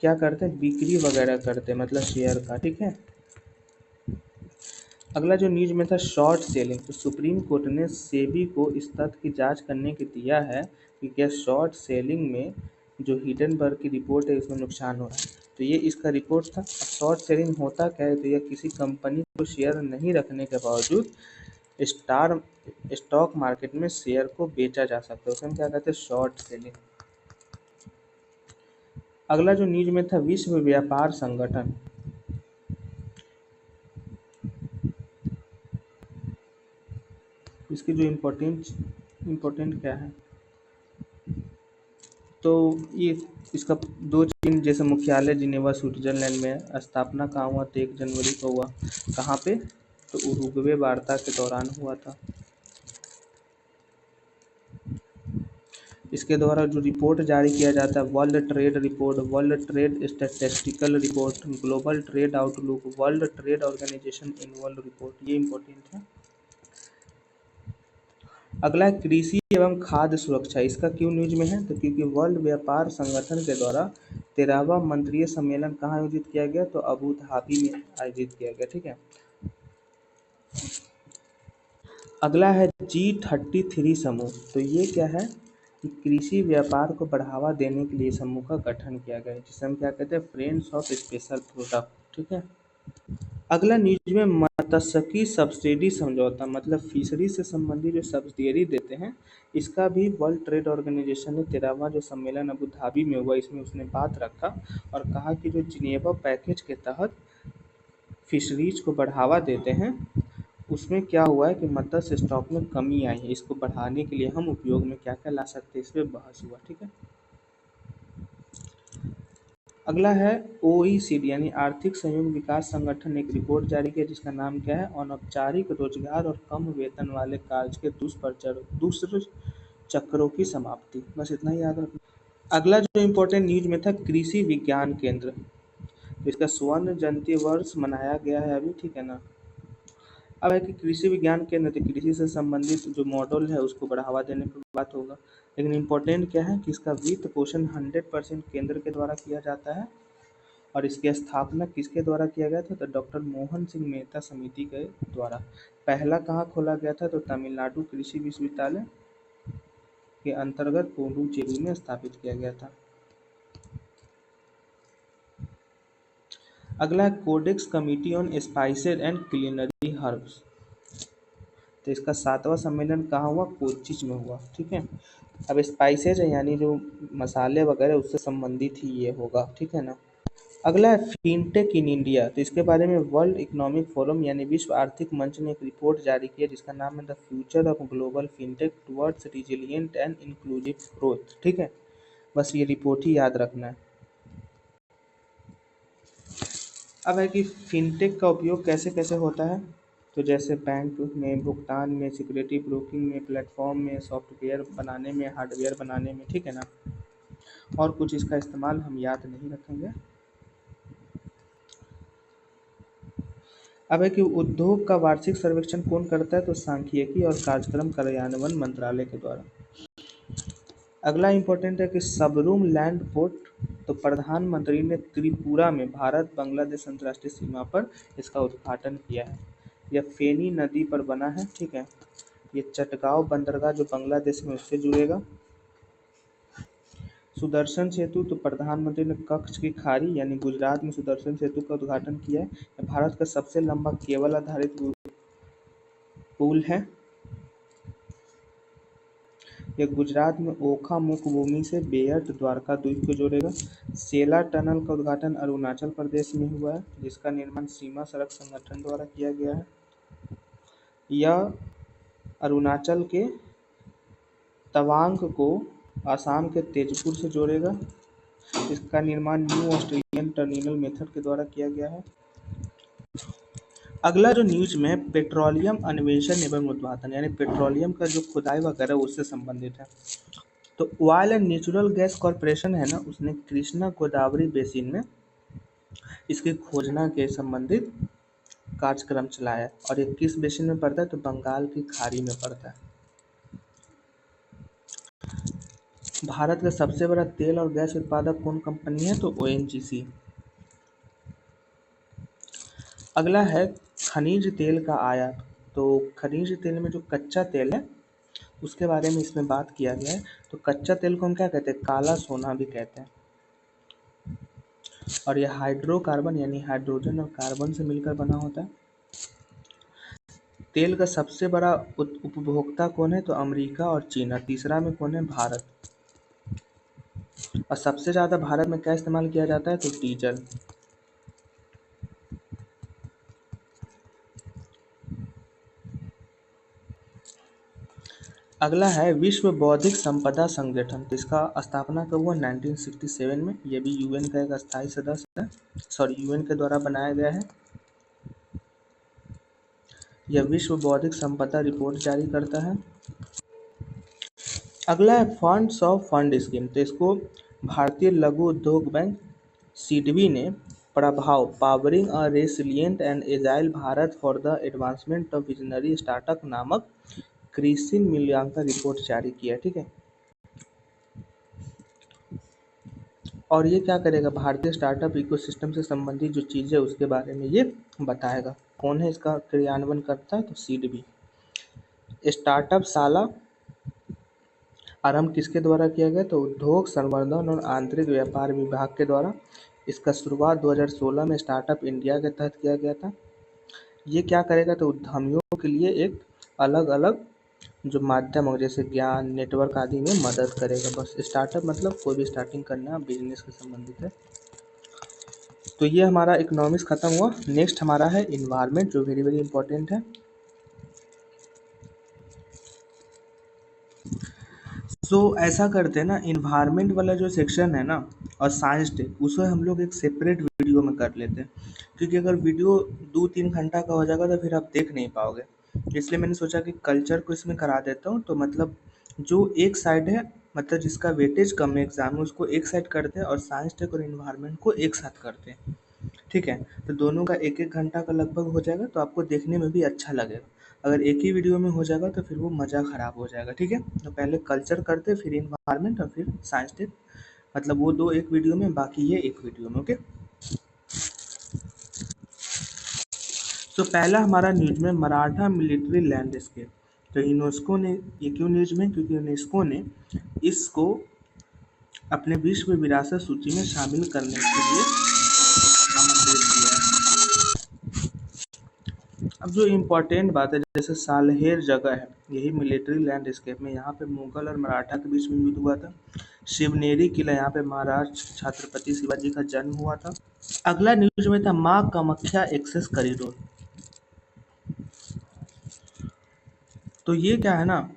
[SPEAKER 1] क्या करते हैं? बिक्री वगैरह करते हैं, मतलब शेयर का, ठीक है। अगला जो न्यूज में था शॉर्ट सेलिंग। तो सुप्रीम कोर्ट ने सेबी को इस तथ्य की जांच करने के दिया है कि क्या शॉर्ट सेलिंग में जो हिडनबर्ग की रिपोर्ट है इसमें नुकसान हो रहा है। तो ये इसका रिपोर्ट था। अब शॉर्ट सेलिंग होता क्या है? तो यह किसी कंपनी को शेयर नहीं रखने के बावजूद स्टार स्टॉक मार्केट में शेयर को बेचा जा सकता है, उसे हम क्या कहते हैं? Short selling. अगला जो न्यूज में था विश्व व्यापार संगठन। इसकी जो इम्पोर्टेंट क्या है? तो ये इसका दो चीन जैसे मुख्यालय जिनेवा स्विट्जरलैंड में, स्थापना कहाँ हुआ? तो 1 जनवरी को हुआ। कहाँ पे? तो उरुग्वे वार्ता के दौरान हुआ था। इसके द्वारा जो रिपोर्ट जारी किया जाता है world trade report, world trade statistical report, global trade outlook, world trade organisation annual report, ये इंपॉर्टेंट है। अगला है कृषि एवं खाद्य सुरक्षा। इसका क्यों न्यूज में है? तो क्योंकि वर्ल्ड व्यापार संगठन के द्वारा 13वां मंत्रिय सम्मेलन कहाँ आयोजित किया गया? तो अबू धाबी में आयोजित किया गया, ठीक है। अगला है G33 समूह। तो ये क्या है? कि कृषि व्यापार को बढ़ावा देने के लिए समूह का गठन किया गया है, जिसे हम क्या कहते हैं? फ्रेंड्स ऑफ स्पेशल प्रोडक्ट, ठीक है। अगला न्यूज में मत्स्यिकी सब्सिडी समझौता, मतलब फिशरी से संबंधित जो सब्सिडी देते हैं, इसका भी वर्ल्ड ट्रेड ऑर्गेनाइजेशन ने 13वां जो सम्मेलन अबू धाबी में हुआ इसमें उसने बात रखा और कहा कि जो जिनेवा पैकेज के तहत फिशरीज को बढ़ावा देते हैं उसमें क्या हुआ है कि मत्स्य स्टॉक में कमी आई है, इसको बढ़ाने के लिए हम उपयोग में क्या क्या ला सकते हैं, इस पर बहस हुआ, ठीक है। अगला है ओईसीडी यानी आर्थिक सहयोग विकास संगठन ने एक रिपोर्ट जारी किया जिसका नाम क्या है? अनौपचारिक रोजगार और कम वेतन वाले कार्य के दुष्चक्रों की समाप्ति। बस इतना ही याद रखना। अगला जो इम्पोर्टेंट न्यूज में था कृषि विज्ञान केंद्र, इसका स्वर्ण जयंती वर्ष मनाया गया है अभी, ठीक है ना। अब है कि कृषि विज्ञान केंद्र, तो कृषि से संबंधित जो मॉडल है उसको बढ़ावा देने पर बात होगा। लेकिन इम्पोर्टेंट क्या है कि इसका वित्त पोषण 100% केंद्र के द्वारा किया जाता है। और इसकी स्थापना किसके द्वारा किया गया था, तो डॉक्टर मोहन सिंह मेहता समिति के द्वारा। पहला कहाँ खोला गया था, तो तमिलनाडु कृषि विश्वविद्यालय के अंतर्गत पुडुचेरी में स्थापित किया गया था। अगला है Codex committee on spices and culinary herbs. तो इसका 7वां सम्मेलन कहाँ हुआ, कोच्चि में हुआ। ठीक है। अब स्पाइसेज है यानी जो मसाले वगैरह उससे संबंधित ही ये होगा। ठीक है ना। अगला है फिनटेक इन इंडिया। तो इसके बारे में वर्ल्ड इकोनॉमिक फोरम यानी विश्व आर्थिक मंच ने एक रिपोर्ट जारी की है जिसका नाम है the future of global fintech towards resilient and inclusive growth. ठीक है, बस ये रिपोर्ट ही याद रखना है। अब है कि फिनटेक का उपयोग कैसे कैसे होता है, तो जैसे बैंक में, भुगतान में, सिक्योरिटी ब्रोकिंग में, प्लेटफॉर्म में, सॉफ्टवेयर बनाने में, हार्डवेयर बनाने में। ठीक है ना। और कुछ इसका इस्तेमाल हम याद नहीं रखेंगे। अब है कि उद्योग का वार्षिक सर्वेक्षण कौन करता है, तो सांख्यिकी और कार्यक्रम कार्यान्वयन मंत्रालय के द्वारा। अगला इम्पोर्टेंट है कि सबरूम लैंड पोर्ट, तो प्रधानमंत्री ने त्रिपुरा में भारत बांग्लादेश अंतर्राष्ट्रीय सीमा पर इसका उद्घाटन किया है। यह फेनी नदी पर बना है। ठीक है। ये चटगांव बंदरगाह जो बांग्लादेश में उससे जुड़ेगा। सुदर्शन सेतु, तो प्रधानमंत्री ने कच्छ की खाड़ी यानी गुजरात में सुदर्शन सेतु का उद्घाटन किया है। यह भारत का सबसे लंबा केबल आधारित पुल है। यह गुजरात में ओखा मुखभूमि से बेहट द्वारका द्वीप को जोड़ेगा। सेला टनल का उद्घाटन अरुणाचल प्रदेश में हुआ है जिसका निर्माण सीमा सड़क संगठन द्वारा किया गया है। यह अरुणाचल के तवांग को आसाम के तेजपुर से जोड़ेगा। इसका निर्माण न्यू ऑस्ट्रेलियन टर्मिनल मेथड के द्वारा किया गया है। अगला जो न्यूज में पेट्रोलियम अन्वेषण एवं उत्पादन यानी पेट्रोलियम का जो खुदाई वगैरह उससे संबंधित है। तो oil and natural gas corporation है ना, उसने कृष्णा गोदावरी बेसिन में इसकी खोजना के संबंधित कार्यक्रम चलाया। और ये किस बेसिन में पड़ता है, तो बंगाल की खाड़ी में पड़ता है। भारत का सबसे बड़ा तेल और गैस उत्पादक कौन कंपनी है, तो ONGC। अगला है खनिज तेल का आयात। तो खनिज तेल में जो कच्चा तेल है उसके बारे में इसमें बात किया गया है। तो कच्चा तेल को हम क्या कहते हैं, काला सोना भी कहते हैं। और यह हाइड्रोकार्बन यानी हाइड्रोजन और कार्बन से मिलकर बना होता है। तेल का सबसे बड़ा उपभोक्ता कौन है, तो अमेरिका और चीन। और तीसरा में कौन है, भारत। और सबसे ज़्यादा भारत में क्या इस्तेमाल किया जाता है, तो डीजल। अगला है विश्व बौद्धिक संपदा संगठन। तो इसका स्थापना कब हुआ, 1967 में। यह भी यूएन का एक अस्थायी सदस्य है, यूएन के द्वारा बनाया गया है। यह विश्व बौद्धिक संपदा रिपोर्ट जारी करता है। अगला है फंड्स ऑफ फंड स्कीम। तो इसको भारतीय लघु उद्योग बैंक सिडबी ने प्रभाव powering a resilient and agile Bharat for the advancement of visionary startup नामक कृषि मूल्यांकन रिपोर्ट जारी किया। ठीक है। और ये क्या करेगा, भारतीय स्टार्टअप इकोसिस्टम से संबंधित जो चीज़ें उसके बारे में ये बताएगा। कौन है इसका क्रियान्वयन करता है, तो सिडबी। स्टार्टअप साला आरंभ किसके द्वारा किया गया, तो उद्योग संवर्धन और आंतरिक व्यापार विभाग के द्वारा। इसका शुरुआत 2016 में स्टार्टअप इंडिया के तहत किया गया था। ये क्या करेगा, तो उद्यमियों के लिए एक अलग अलग जो माध्यम हो जैसे ज्ञान, नेटवर्क आदि में मदद करेगा। बस स्टार्टअप मतलब कोई भी स्टार्टिंग करना बिजनेस से संबंधित है। तो ये हमारा इकोनॉमिक्स खत्म हुआ। नेक्स्ट हमारा है इन्वायरमेंट जो वेरी वेरी इंपॉर्टेंट है। सो ऐसा करते हैं ना, इन्वायरमेंट वाला जो सेक्शन है ना और साइंस टेक उसे हम लोग एक सेपरेट वीडियो में कर लेते हैं, क्योंकि अगर वीडियो 2-3 घंटा का हो जाएगा तो फिर आप देख नहीं पाओगे। इसलिए मैंने सोचा कि कल्चर को इसमें करा देता हूँ। तो मतलब जो एक साइड है, मतलब जिसका वेटेज कम है एग्जाम में, उसको एक साइड करते हैं और साइंस टेक और इन्वायरमेंट को एक साथ करते हैं। ठीक है, तो दोनों का 1-1 घंटा का लगभग हो जाएगा, तो आपको देखने में भी अच्छा लगेगा। अगर एक ही वीडियो में हो जाएगा तो फिर वो मज़ा ख़राब हो जाएगा, ठीक है। तो पहले कल्चर करते, फिर इन्वायरमेंट और फिर साइंस टेक, मतलब वो दो एक वीडियो में, बाकी ये एक वीडियो में, ओके। तो पहला हमारा न्यूज में मराठा मिलिट्री लैंडस्केप। तो यूनेस्को ने, ये क्यों न्यूज में, क्योंकि यूनेस्को ने इसको अपने विश्व विरासत सूची में शामिल करने के लिए आमंत्रित किया है। अब जो इम्पोर्टेंट बात है, जैसे सालहेर जगह है, यही मिलिट्री लैंडस्केप में, यहाँ पे मुगल और मराठा के बीच में युद्ध हुआ था। शिवनेरी किला, यहाँ पे महाराज छत्रपति शिवाजी का जन्म हुआ था। अगला न्यूज में था माँ कामाख्या एक्सेस कॉरिडोर। तो ये क्या है ना,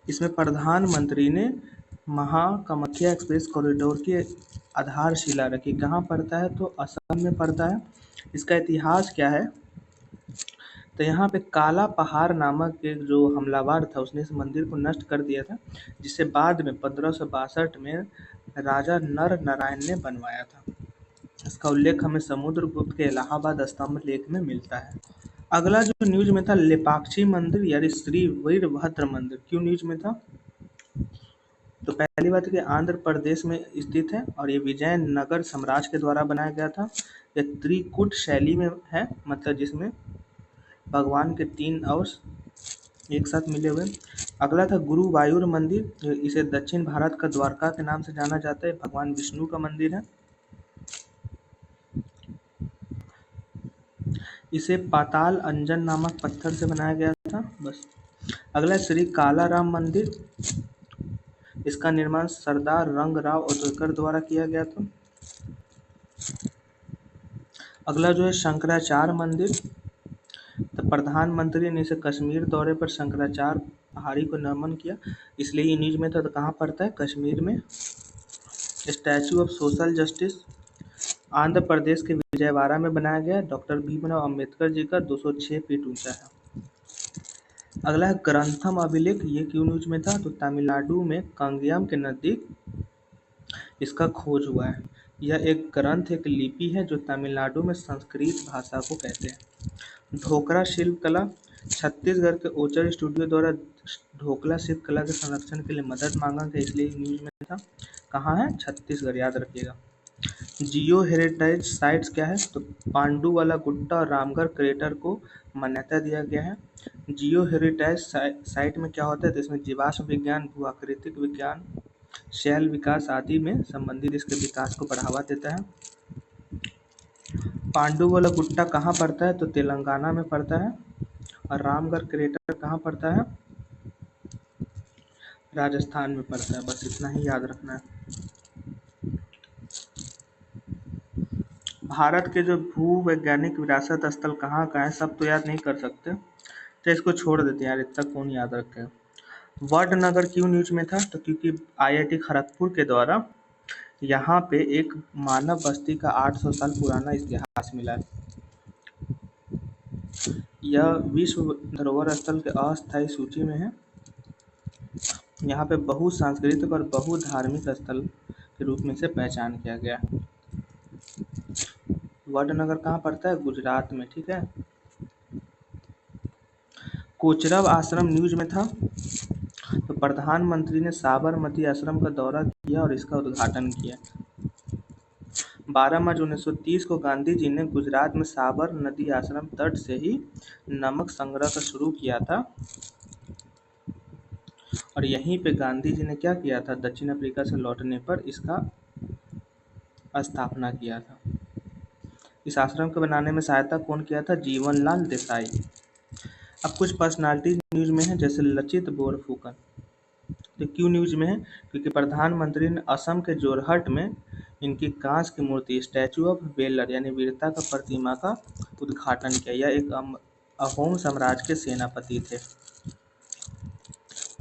[SPEAKER 1] इसमें प्रधानमंत्री ने महाकामाख्या एक्सप्रेस कॉरिडोर की आधारशिला रखी। कहाँ पड़ता है, तो असम में पड़ता है। इसका इतिहास क्या है, तो यहाँ पे काला पहाड़ नामक एक जो हमलावर था, उसने इस मंदिर को नष्ट कर दिया था, जिसे बाद में 1562 में राजा नर नारायण ने बनवाया था। इसका उल्लेख हमें समुद्रगुप्त के इलाहाबाद स्तंभ लेख में मिलता है। अगला जो न्यूज में था लेपाक्षी मंदिर यानी श्री वीरभद्र मंदिर, क्यों न्यूज में था, तो पहली बात है कि आंध्र प्रदेश में स्थित है और ये विजयनगर साम्राज्य के द्वारा बनाया गया था। ये त्रिकूट शैली में है, मतलब जिसमें भगवान के 3 अंश एक साथ मिले हुए। अगला था गुरुवायूर मंदिर, इसे दक्षिण भारत का द्वारका के नाम से जाना जाता है, भगवान विष्णु का मंदिर है। इसे पाताल अंजन नामक पत्थर से बनाया गया था, बस। अगला श्री कालाराम मंदिर, इसका निर्माण सरदार रंगराव ओतकर द्वारा किया गया था। अगला जो है शंकराचार्य मंदिर, तो प्रधानमंत्री ने इसे कश्मीर दौरे पर शंकराचार्य पहाड़ी को नमन किया, इसलिए ये न्यूज में था। तो कहाँ पड़ता है, कश्मीर में। Statue of Social Justice Andhra Pradesh के विजयवाड़ा में बनाया गया, डॉक्टर भीमराव अंबेडकर जी का 206 फीट ऊंचा है। अगला है ग्रंथम अभिलेख, ये क्यों न्यूज में था, तो तमिलनाडु में कंगयम के नजदीक इसका खोज हुआ है। यह एक ग्रंथ, एक लिपि है जो तमिलनाडु में संस्कृत भाषा को कहते हैं। ढोकरा शिल्प कला, छत्तीसगढ़ के ओचर स्टूडियो द्वारा ढोकला शिल्प कला के संरक्षण के लिए मदद मांगा गया, इसलिए न्यूज में था। कहाँ है, छत्तीसगढ़, याद रखिएगा। जियो हेरिटेज साइट्स क्या है, तो पांडु वाला गुट्टा और रामगढ़ क्रेटर को मान्यता दिया गया है। जियो हेरिटेज साइट में क्या होता है, तो इसमें जीवाश्म विज्ञान, भू आकृतिक विज्ञान, शैल विकास आदि में संबंधित इसके विकास को बढ़ावा देता है। पांडु वाला गुट्टा कहाँ पड़ता है, तो तेलंगाना में पड़ता है। और रामगढ़ क्रेटर कहाँ पड़ता है, राजस्थान में पड़ता है। बस इतना ही याद रखना है। भारत के जो भू वैज्ञानिक विरासत स्थल कहाँ कहाँ है, सब तो याद नहीं कर सकते, तो इसको छोड़ देते हैं यार, इतना कौन याद रखे। वडनगर क्यों न्यूज में था, तो क्योंकि IIT खड़गपुर के द्वारा यहाँ पे एक मानव बस्ती का 800 साल पुराना इतिहास मिला है। यह विश्व धरोहर स्थल के अस्थायी सूची में है। यहाँ पे बहु सांस्कृतिक और बहु धार्मिक स्थल के रूप में से पहचान किया गया है। वडनगर कहाँ पड़ता है, गुजरात में, ठीक है। कोचरब आश्रम न्यूज में था, तो प्रधानमंत्री ने साबरमती आश्रम का दौरा किया और इसका उद्घाटन किया। 12 मार्च 1930 को गांधी जी ने गुजरात में साबर नदी आश्रम तट से ही नमक संग्रह का शुरू किया था, और यहीं पे गांधी जी ने क्या किया था, दक्षिण अफ्रीका से लौटने पर इसका स्थापना किया था। इस आश्रम को बनाने में सहायता कौन किया था, जीवनलाल देसाई। अब कुछ पर्सनालिटी न्यूज में है, जैसे लचित बोरफुकन, तो क्यों न्यूज में है, क्योंकि प्रधानमंत्री ने असम के जोरहट में इनकी कांच की मूर्ति स्टैचू ऑफ वेलर यानी वीरता का प्रतिमा का उद्घाटन किया। यह एक अहोम साम्राज्य के सेनापति थे।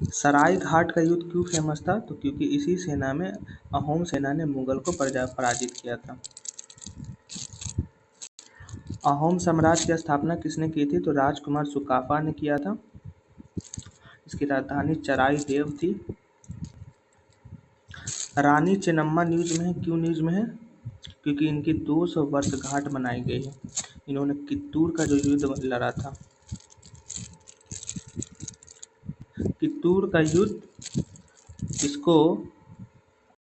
[SPEAKER 1] सराय घाट का युद्ध क्यों फेमस था, तो क्योंकि इसी सेना में अहोम सेना ने मुगल को पराजित किया था। अहोम साम्राज्य की स्थापना किसने की थी, तो राजकुमार सुकाफा ने किया था। इसकी राजधानी चराई देव थी। रानी चेन्नम्मा न्यूज में है, क्यों न्यूज में है, क्योंकि इनकी 200 वर्षगांठ मनाई गई है। इन्होंने कित्तूर का जो युद्ध लड़ा था, कित्तूर का युद्ध इसको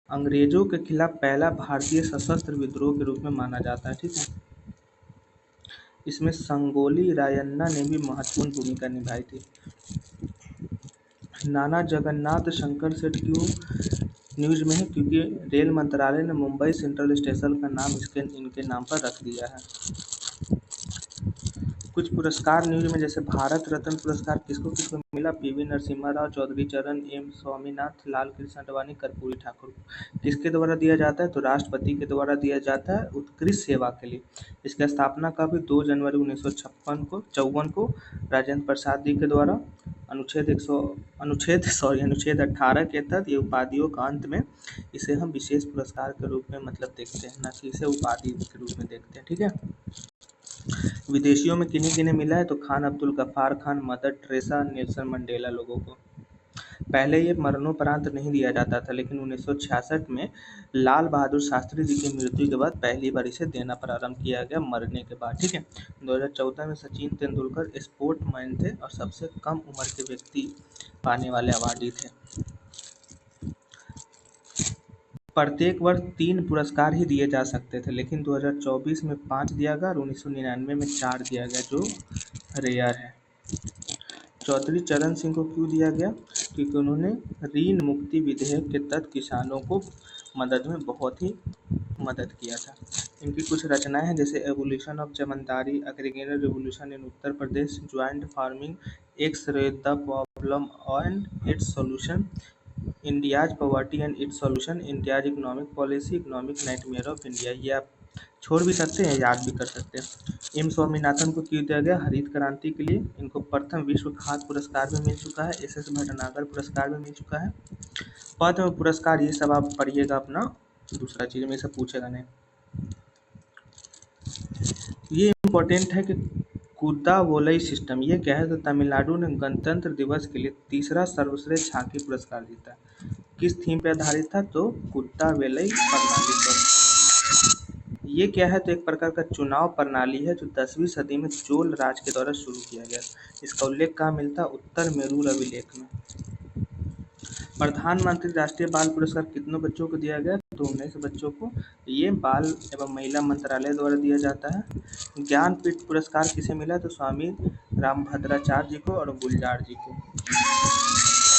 [SPEAKER 1] अंग्रेजों के खिलाफ पहला भारतीय सशस्त्र विद्रोह के रूप में माना जाता है। ठीक है, इसमें संगोली रायन्ना ने भी महत्वपूर्ण भूमिका निभाई थी। नाना जगन्नाथ शंकर सेठ क्यों न्यूज में है? क्योंकि रेल मंत्रालय ने मुंबई सेंट्रल स्टेशन का नाम इनके नाम पर रख दिया है। कुछ पुरस्कार न्यूज में, जैसे भारत रत्न पुरस्कार किसको किसको मिला? पीवी नरसिम्हा राव, चौधरी चरण, एम स्वामीनाथ, लाल कृष्ण आडवाणी, कर्पूरी ठाकुर। किसके द्वारा दिया जाता है? तो राष्ट्रपति के द्वारा दिया जाता है, उत्कृष्ट सेवा के लिए। इसकी स्थापना कब हुई? 2 जनवरी 1954 को राजेंद्र प्रसाद जी के द्वारा। अनुच्छेद 18 के तहत ये उपाधियों का अंत में इसे हम विशेष पुरस्कार के रूप में मतलब देखते हैं, ना कि इसे उपाधि के रूप में देखते हैं। ठीक है, विदेशियों में किन्हीं किन्हें मिला है? तो Khan Abdul Ghaffar Khan, Mother Teresa, Nelson Mandela लोगों को। पहले ये मरणोपरांत नहीं दिया जाता था, लेकिन 1966 में लाल बहादुर शास्त्री जी की मृत्यु के बाद पहली बार इसे देना प्रारंभ किया गया, मरने के बाद। ठीक है, 2014 में सचिन तेंदुलकर स्पोर्टमैन थे और सबसे कम उम्र के व्यक्ति पाने वाले अवार्डी थे। प्रत्येक वर्ष 3 पुरस्कार ही दिए जा सकते थे, लेकिन 2024 में 5 दिया गया और 1999 में 4 दिया गया, जो रेयर है। चौधरी चरण सिंह को क्यों दिया गया? क्योंकि उन्होंने ऋण मुक्ति विधेयक के तहत किसानों को मदद में बहुत ही मदद किया था। इनकी कुछ रचनाएं हैं, जैसे evolution of zamindari, aggregator revolution in Uttar Pradesh, joint farming, X ray the problem and it's solution, India's poverty and it's solution, India's economic policy, economic nightmare of India. ये आप छोड़ भी सकते हैं, याद भी कर सकते हैं। एम स्वामीनाथन को क्यों दिया गया? हरित क्रांति के लिए। इनको प्रथम विश्व खाद्य पुरस्कार भी मिल चुका है, एस भटनागर पुरस्कार भी मिल चुका है, पद्म पुरस्कार। ये सब आप पढ़िएगा अपना, दूसरा चीज में सब पूछेगा नहीं। ये इम्पोर्टेंट है कि कुदावोलई सिस्टम, ये क्या है? तो तमिलनाडु ने गणतंत्र दिवस के लिए तीसरा सर्वश्रेष्ठ झांकी पुरस्कार जीता। किस थीम पर आधारित था? तो कुदावेलई प्रणाली पर। ये क्या है? तो एक प्रकार का चुनाव प्रणाली है जो 10वीं सदी में चोल राज के द्वारा शुरू किया गया। इसका उल्लेख कहाँ मिलता है? उत्तर मेरूर अभिलेख में। प्रधानमंत्री राष्ट्रीय बाल पुरस्कार कितनों बच्चों को दिया गया? तो 19 बच्चों को। ये बाल एवं महिला मंत्रालय द्वारा दिया जाता है। ज्ञानपीठ पुरस्कार किसे मिला? तो स्वामी रामभद्राचार्य जी को और गुलजार जी को।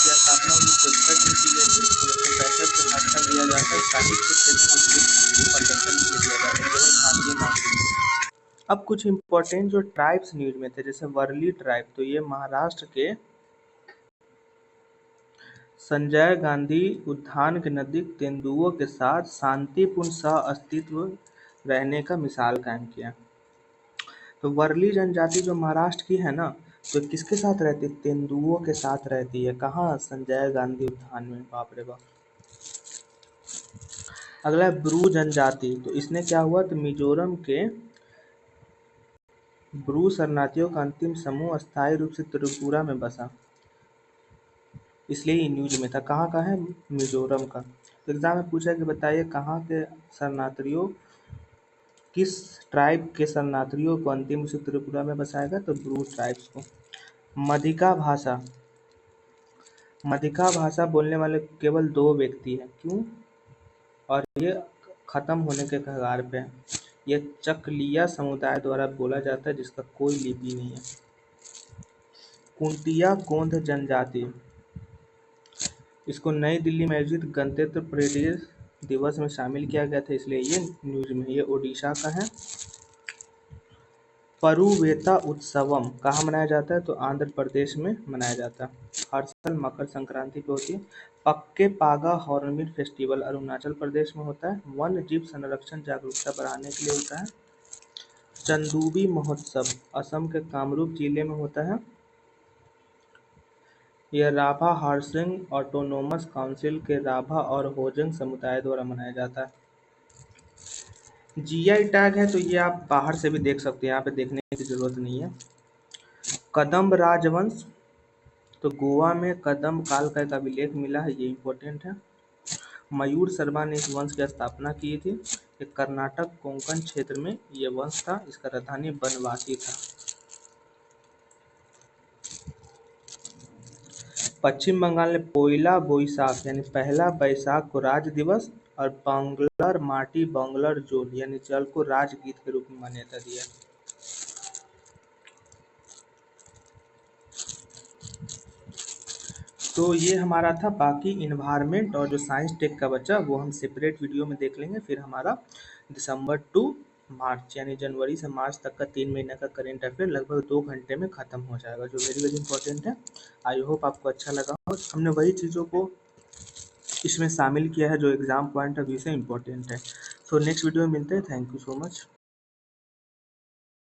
[SPEAKER 1] इसकी स्थापना 1961 में की गई थी। 1965 से भाषा दिया जाता है, साहित्य क्षेत्र में प्रदर्शन किया जाता है, केवल भारतीय नागरिक। अब कुछ इम्पोर्टेंट जो ट्राइब्स न्यूज में थे, जैसे वर्ली ट्राइब, तो ये महाराष्ट्र के संजय गांधी उद्यान के नजदीक तेंदुओं के साथ शांतिपूर्ण सह अस्तित्व रहने का मिसाल कायम किया। तो वर्ली जनजाति जो महाराष्ट्र की है ना, तो किसके साथ रहती है? तेंदुओं के साथ रहती है। कहाँ? संजय गांधी उद्यान में। बाप रे बाप। अगला है ब्रू जनजाति, तो इसने क्या हुआ? तो मिजोरम के ब्रू शरणार्थियों का अंतिम समूह अस्थायी रूप से त्रिपुरा में बसा, इसलिए ये न्यूज में था। कहाँ का है? मिजोरम का। एग्जाम में पूछा कि बताइए कहाँ के शरणार्थियों, किस ट्राइब के शरणार्थियों को अंतिम रूप से त्रिपुरा में बसाएगा? तो ब्रू ट्राइब्स को। मधिका भाषा, मधिका भाषा बोलने वाले केवल 2 व्यक्ति हैं। क्यों? और ये खत्म होने के कगार पे है। ये चकलिया समुदाय द्वारा बोला जाता है, जिसका कोई लिपि नहीं है। कुंटिया गोंड जनजाति, इसको नई दिल्ली में आयोजित गणतंत्र परेड दिवस में शामिल किया गया था, इसलिए ये न्यूज में। ये ओडिशा का है। परुवेता उत्सवम कहाँ मनाया जाता है? तो आंध्र प्रदेश में मनाया जाता है। हर साल मकर संक्रांति पे होती है। पक्के पागा हॉर्नबिल फेस्टिवल अरुणाचल प्रदेश में होता है। वन्य जीव संरक्षण जागरूकता बढ़ाने के लिए होता है। चंदूबी महोत्सव असम के कामरूप जिले में होता है। यह राभा हारसिंग ऑटोनोमस काउंसिल के राभा और होजंग समुदाय द्वारा मनाया जाता है। जीआई टैग है, तो ये आप बाहर से भी देख सकते हैं, यहाँ पे देखने की जरूरत नहीं है। कदम्ब राजवंश, तो गोवा में कदम्ब काल का एक अभिलेख मिला है, ये इम्पोर्टेंट है। मयूर शर्मा ने इस वंश की स्थापना की थी। ये कर्नाटक कोंकण क्षेत्र में ये वंश था। इसका राजधानी बनवासी था। पश्चिम बंगाल ने पोइला बोईसाख यानी पहला बैसाख को राज्य दिवस और बंगलर माटी बंगलर जोल यानी जल को राजगीत के रूप में मान्यता दिया। तो ये हमारा था। बाकी इन्वायरमेंट और जो साइंस टेक का बचा वो हम सेपरेट वीडियो में देख लेंगे। फिर हमारा दिसंबर टू मार्च यानी जनवरी से मार्च तक का 3 महीने का करेंट अफेयर लगभग 2 घंटे में ख़त्म हो जाएगा, जो वेरी वेरी इंपॉर्टेंट है। आई होप आपको अच्छा लगा हो। हमने वही चीज़ों को इसमें शामिल किया है जो एग्जाम पॉइंट ऑफ व्यू से इम्पोर्टेंट है। सो नेक्स्ट वीडियो में मिलते हैं। Thank you so much.